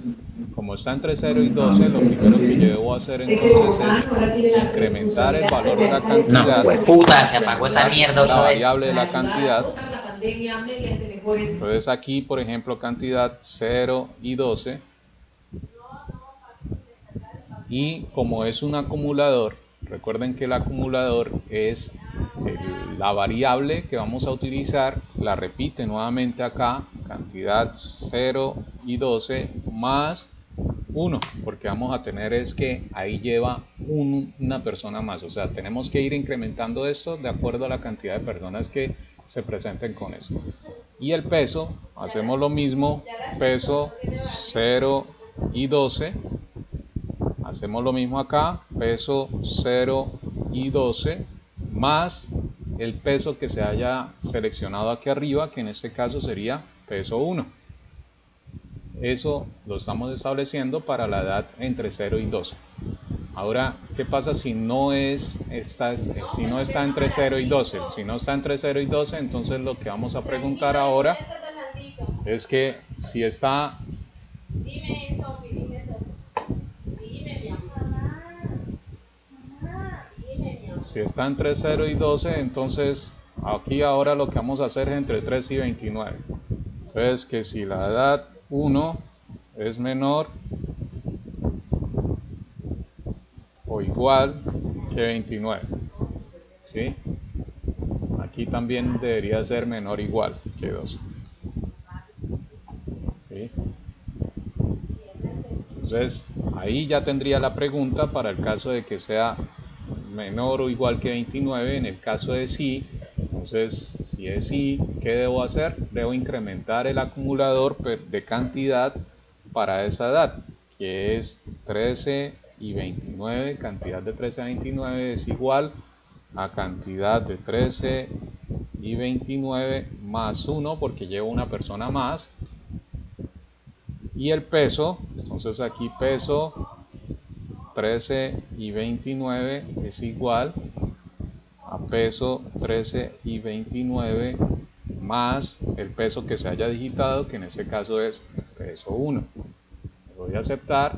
Como está entre 0 y 12, lo primero que yo debo hacer entonces es incrementar el valor de la cantidad. No, puta, se apagó esa mierda otra la vez. variable de la cantidad. Entonces aquí, por ejemplo, cantidad 0 y 12. Y como es un acumulador, recuerden que el acumulador es la variable que vamos a utilizar, la repite nuevamente acá, cantidad 0 y 12 más 1, porque vamos a tener es que ahí lleva una persona más, o sea, tenemos que ir incrementando esto de acuerdo a la cantidad de personas que se presenten con eso. Y el peso, hacemos lo mismo, peso 0 y 12, hacemos lo mismo acá, peso 0 y 12 más el peso que se haya seleccionado aquí arriba, que en este caso sería peso 1. Eso lo estamos estableciendo para la edad entre 0 y 12. Ahora, ¿qué pasa si no está entre 0 y 12? Si no está entre 0 y 12, entonces lo que vamos a preguntar ahora es que si está... Dime, Sofi, dime, Sofi. Dime, mi amor. Mamá, dime, mi amor. Si está entre 0 y 12, entonces aquí ahora lo que vamos a hacer es entre 3 y 29. Entonces, que si la edad 1 es menor o igual que 29, ¿sí? Aquí también debería ser menor o igual que 12, ¿sí? Entonces, ahí ya tendría la pregunta para el caso de que sea menor o igual que 29. En el caso de sí, entonces, si es sí, ¿qué debo hacer? Debo incrementar el acumulador de cantidad para esa edad, que es 13 y 29. Cantidad de 13 a 29 es igual a cantidad de 13 y 29 más 1, porque llevo una persona más. Y el peso, entonces aquí peso 13 y 29 es igual a peso 13 y 29 más el peso que se haya digitado, que en este caso es peso 1. Le voy a aceptar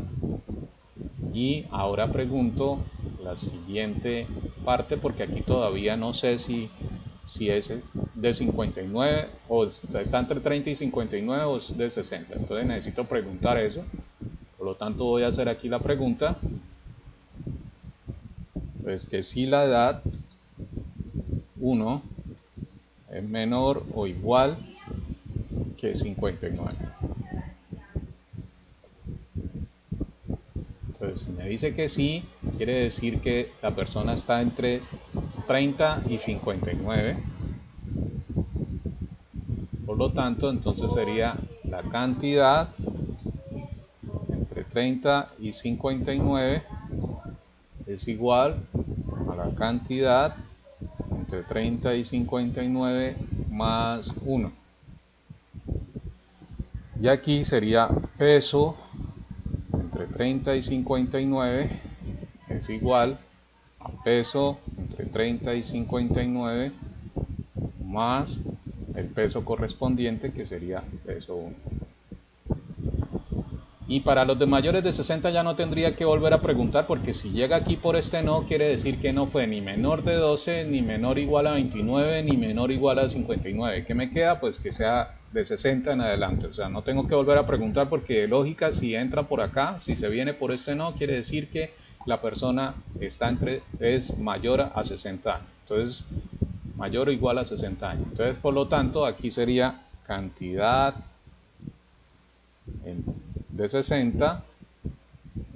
y ahora pregunto la siguiente parte, porque aquí todavía no sé si es de 59 o está entre 30 y 59 o es de 60. Entonces necesito preguntar eso. Por lo tanto voy a hacer aquí la pregunta. Pues que si la edad 1 es menor o igual que 59. Entonces, si me dice que sí, quiere decir que la persona está entre 30 y 59. Por lo tanto, entonces sería la cantidad entre 30 y 59 es igual a la cantidad entre 30 y 59 más 1. Y aquí sería peso entre 30 y 59 es igual a peso entre 30 y 59 más el peso correspondiente, que sería peso 1. Y para los de mayores de 60 ya no tendría que volver a preguntar, porque si llega aquí por este no, quiere decir que no fue ni menor de 12, ni menor igual a 29, ni menor igual a 59. ¿Qué me queda? Pues que sea de 60 en adelante. O sea, no tengo que volver a preguntar, porque de lógica, si entra por acá, si se viene por este no, quiere decir que la persona es mayor a 60 años. Entonces, mayor o igual a 60 años. Entonces, por lo tanto, aquí sería cantidad de 60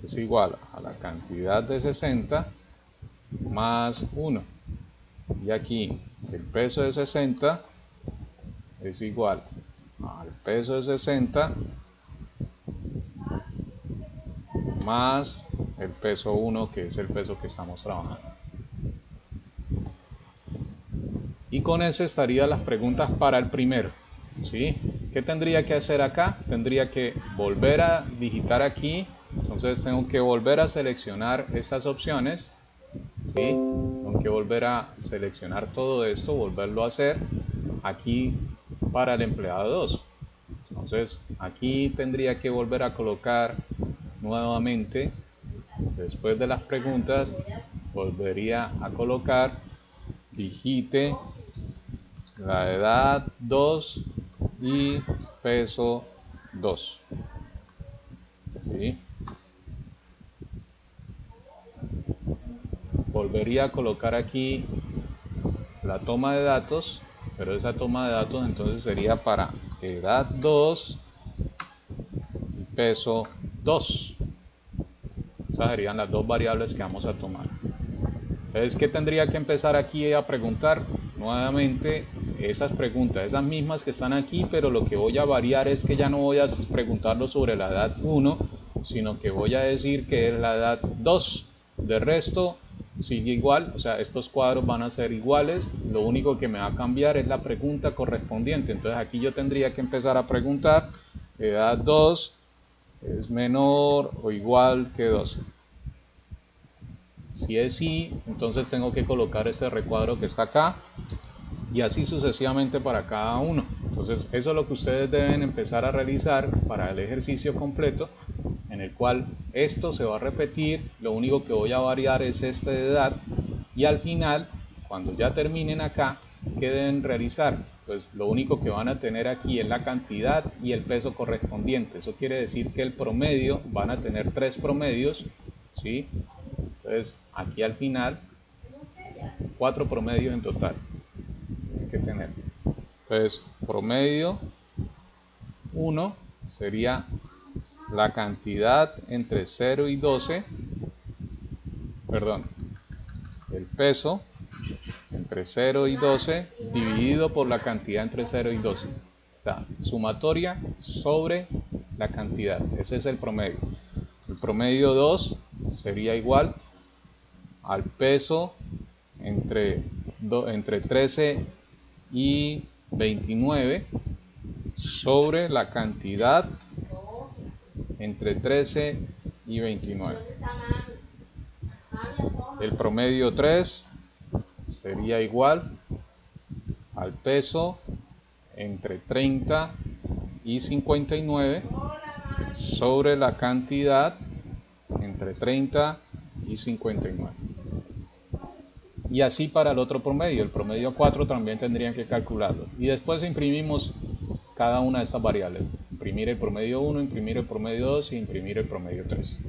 es igual a la cantidad de 60 más 1. Y aquí el peso de 60 es igual al peso de 60 más el peso 1, que es el peso que estamos trabajando. Y con eso estarían las preguntas para el primero, ¿sí? ¿Qué tendría que hacer acá? Tendría que volver a digitar aquí. Entonces tengo que volver a seleccionar estas opciones, ¿sí? Tengo que volver a seleccionar todo esto, volverlo a hacer aquí para el empleado 2. Entonces aquí tendría que volver a colocar nuevamente, después de las preguntas, volvería a colocar digite la edad 2 y peso 2, ¿sí? Volvería a colocar aquí la toma de datos, pero esa toma de datos entonces sería para edad 2 y peso 2. Esas serían las dos variables que vamos a tomar. Entonces, ¿qué tendría que empezar aquí a preguntar? Nuevamente esas preguntas, esas mismas que están aquí, pero lo que voy a variar es que ya no voy a preguntarlo sobre la edad 1, sino que voy a decir que es la edad 2, De resto, sigue igual, o sea, estos cuadros van a ser iguales, lo único que me va a cambiar es la pregunta correspondiente. Entonces aquí yo tendría que empezar a preguntar, edad 2 es menor o igual que 12. Si es sí, entonces tengo que colocar ese recuadro que está acá y así sucesivamente para cada uno. Entonces eso es lo que ustedes deben empezar a realizar para el ejercicio completo, en el cual esto se va a repetir, lo único que voy a variar es este de edad, y al final, cuando ya terminen acá, ¿qué deben realizar? Pues lo único que van a tener aquí es la cantidad y el peso correspondiente. Eso quiere decir que el promedio, van a tener 3 promedios, ¿sí? Entonces aquí al final 4 promedios en total hay que tener. Entonces promedio 1 sería la cantidad entre 0 y 12, perdón, el peso entre 0 y 12 dividido por la cantidad entre 0 y 12. O sea, sumatoria sobre la cantidad. Ese es el promedio. El promedio 2 sería igual al peso entre 13 y 29 sobre la cantidad entre 13 y 29. El promedio 3 sería igual al peso entre 30 y 59 sobre la cantidad entre 30 y 59. Y así para el otro promedio, el promedio 4 también tendrían que calcularlo. Y después imprimimos cada una de estas variables. Imprimir el promedio 1, imprimir el promedio 2 y imprimir el promedio 3.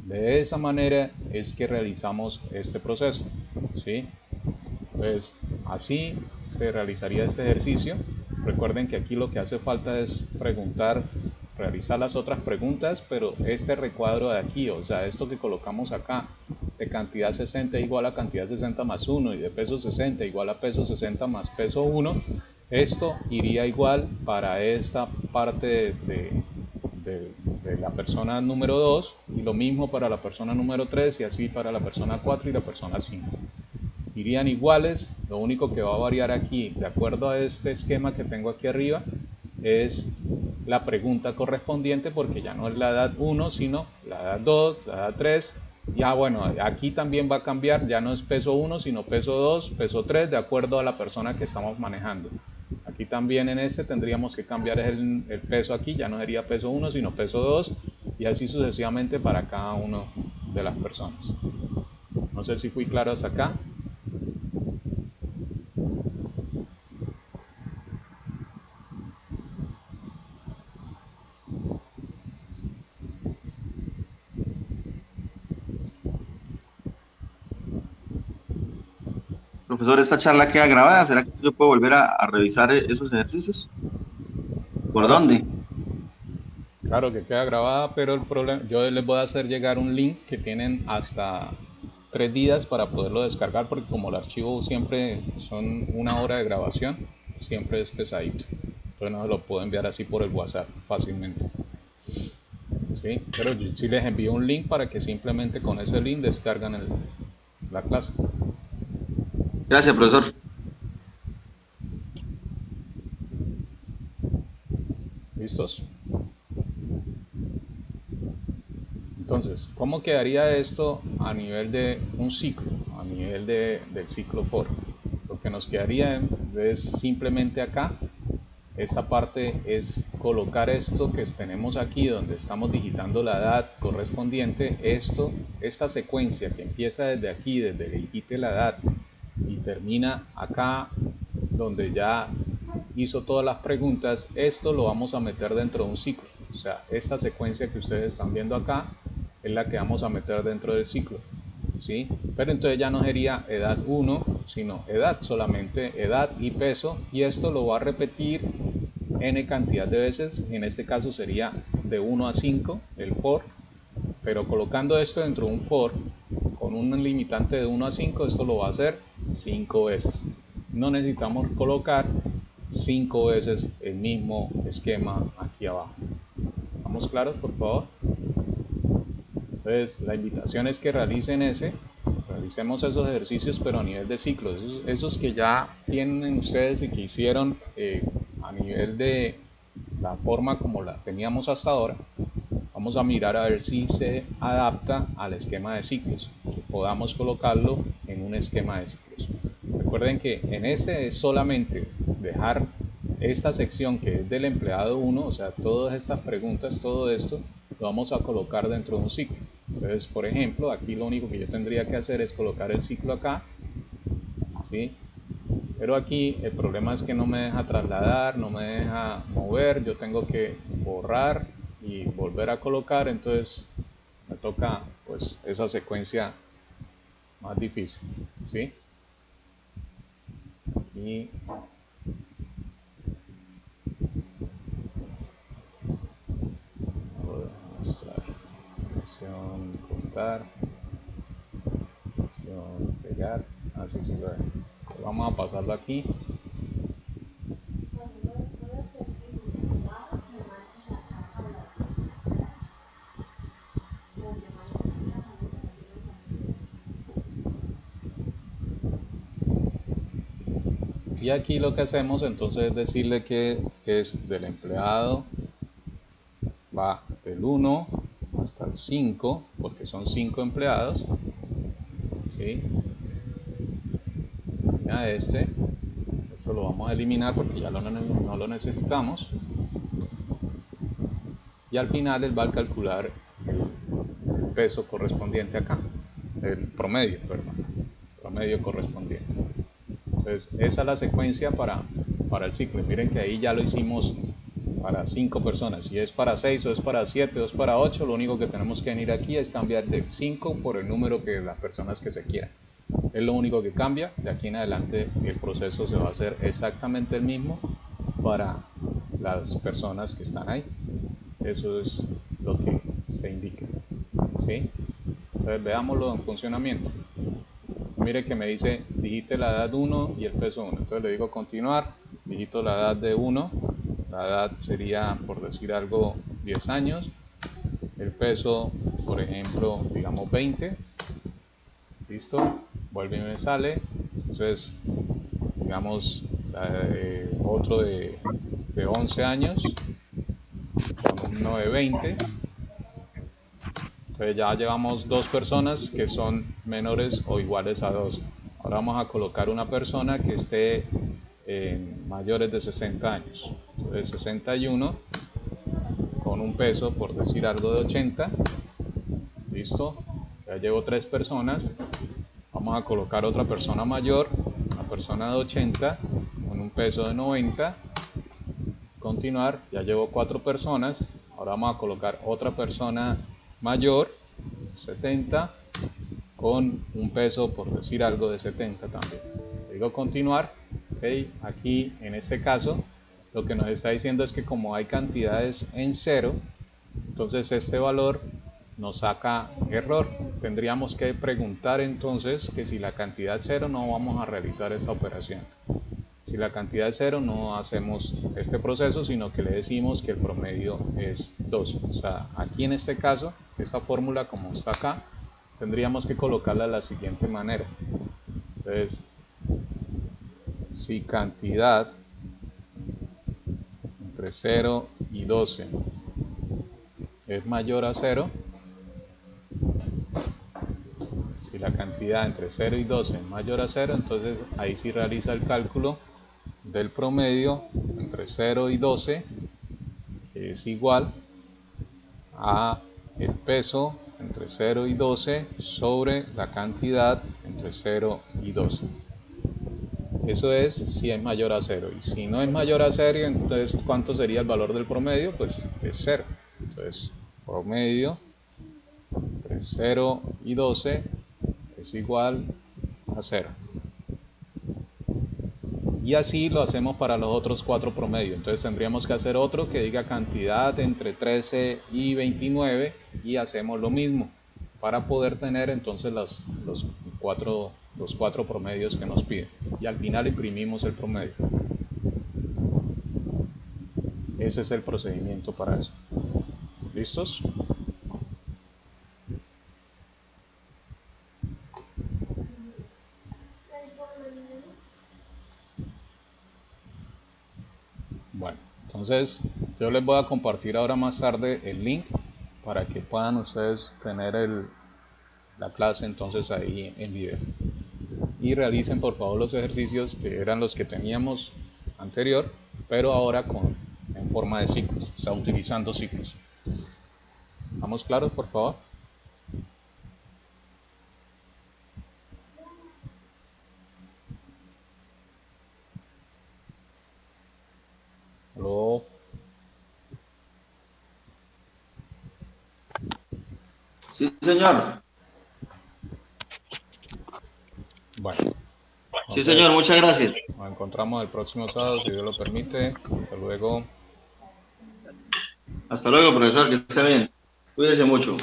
De esa manera es que realizamos este proceso, ¿sí? Pues así se realizaría este ejercicio. Recuerden que aquí lo que hace falta es preguntar, realizar las otras preguntas, pero este recuadro de aquí, o sea, esto que colocamos acá, de cantidad 60 igual a cantidad 60 más 1 y de peso 60 igual a peso 60 más peso 1, esto iría igual para esta parte de la persona número 2 y lo mismo para la persona número 3 y así para la persona 4 y la persona 5. Irían iguales, lo único que va a variar aquí, de acuerdo a este esquema que tengo aquí arriba, es la pregunta correspondiente, porque ya no es la edad 1, sino la edad 2, la edad 3. Ya bueno, aquí también va a cambiar, ya no es peso 1, sino peso 2, peso 3, de acuerdo a la persona que estamos manejando. Aquí también en este tendríamos que cambiar el peso aquí, ya no sería peso 1, sino peso 2, y así sucesivamente para cada uno de las personas. No sé si fui claro hasta acá. Profesor, esta charla queda grabada. ¿Será que yo puedo volver a revisar esos ejercicios? ¿Por dónde? Claro que queda grabada, pero el problema, yo les voy a hacer llegar un link que tienen hasta 3 días para poderlo descargar, porque como el archivo siempre son 1 hora de grabación, siempre es pesadito. Entonces no se lo puedo enviar así por el WhatsApp fácilmente. ¿Sí? Pero yo sí les envío un link para que simplemente con ese link descargan la clase. Gracias, profesor. ¿Listos? Entonces, ¿cómo quedaría esto a nivel de un ciclo? A nivel del ciclo for. Lo que nos quedaría es simplemente acá. Esta parte es colocar esto que tenemos aquí, donde estamos digitando la edad correspondiente. Esta secuencia que empieza desde aquí, desde que digite la edad, y termina acá, donde ya hizo todas las preguntas, esto lo vamos a meter dentro de un ciclo. O sea, esta secuencia que ustedes están viendo acá es la que vamos a meter dentro del ciclo, ¿sí? Pero entonces ya no sería edad 1, sino edad, solamente edad y peso, y esto lo va a repetir n cantidad de veces. En este caso sería de 1 a 5 el for, pero colocando esto dentro de un for con un limitante de 1 a 5, esto lo va a hacer 5 veces. No necesitamos colocar 5 veces el mismo esquema aquí abajo. ¿Estamos claros, por favor? Entonces, la invitación es que realicemos esos ejercicios, pero a nivel de ciclos, esos que ya tienen ustedes y que hicieron a nivel de la forma como la teníamos hasta ahora. Vamos a mirar a ver si se adapta al esquema de ciclos, que podamos colocarlo en un esquema de ciclos. Recuerden que en este es solamente dejar esta sección que es del empleado 1, o sea, todas estas preguntas, todo esto, lo vamos a colocar dentro de un ciclo. Entonces, por ejemplo, aquí lo único que yo tendría que hacer es colocar el ciclo acá, ¿sí? Pero aquí el problema es que no me deja trasladar, no me deja mover, yo tengo que borrar y volver a colocar, entonces me toca pues esa secuencia más difícil, ¿sí? Y acción cortar, acción pegar, así se ve. Vamos a pasarlo aquí. Y aquí lo que hacemos entonces es decirle que es del empleado, va del 1 hasta el 5, porque son 5 empleados, ¿sí? Ya esto lo vamos a eliminar porque ya no lo necesitamos. Y al final él va a calcular el peso correspondiente acá, el promedio, perdón, promedio correspondiente. Entonces esa es la secuencia para el ciclo. Y miren que ahí ya lo hicimos para 5 personas. Si es para 6 o es para 7 o es para 8, lo único que tenemos que venir aquí es cambiar de 5 por el número que las personas que se quieran. Es lo único que cambia. De aquí en adelante el proceso se va a hacer exactamente el mismo para las personas que están ahí. Eso es lo que se indica, ¿sí? Entonces veámoslo en funcionamiento. Mire que me dice digite la edad 1 y el peso 1. Entonces le digo continuar, digito la edad de 1, la edad sería, por decir algo, 10 años, el peso, por ejemplo, digamos 20, listo, vuelve y me sale. Entonces digamos otro de 11 años con uno de 20. Entonces ya llevamos 2 personas que son menores o iguales a 2. Ahora vamos a colocar una persona que esté mayores de 60 años. Entonces 61 con un peso, por decir algo, de 80. Listo. Ya llevo 3 personas. Vamos a colocar otra persona mayor, una persona de 80 con un peso de 90. Continuar. Ya llevo 4 personas. Ahora vamos a colocar otra persona mayor, 70, con un peso, por decir algo, de 70 también. Digo continuar. Okay. Aquí en este caso lo que nos está diciendo es que como hay cantidades en cero, entonces este valor nos saca error. Tendríamos que preguntar entonces que si la cantidad es cero no vamos a realizar esta operación. Si la cantidad es 0 no hacemos este proceso, sino que le decimos que el promedio es 2. O sea, aquí en este caso, esta fórmula como está acá, tendríamos que colocarla de la siguiente manera. Entonces, si cantidad entre 0 y 12 es mayor a 0, si la cantidad entre 0 y 12 es mayor a 0, entonces ahí sí realiza el cálculo del promedio entre 0 y 12, que es igual a el peso entre 0 y 12 sobre la cantidad entre 0 y 12. Eso es si es mayor a 0. Y si no es mayor a 0, entonces ¿cuánto sería el valor del promedio? Pues es 0. Entonces, promedio entre 0 y 12 es igual a 0. Y así lo hacemos para los otros 4 promedios. Entonces tendríamos que hacer otro que diga cantidad entre 13 y 29 y hacemos lo mismo para poder tener entonces los cuatro promedios que nos piden. Y al final imprimimos el promedio. Ese es el procedimiento para eso. ¿Listos? Bueno, entonces yo les voy a compartir ahora más tarde el link para que puedan ustedes tener la clase entonces ahí en video. Y realicen por favor los ejercicios que eran los que teníamos anterior, pero ahora en forma de ciclos, o sea, utilizando ciclos. ¿Estamos claros, por favor? ¿Aló? Sí, señor. Bueno, Sí, señor, muchas gracias. nos encontramos el próximo sábado, si Dios lo permite. Hasta luego. Hasta luego, profesor, que esté bien. Cuídese mucho.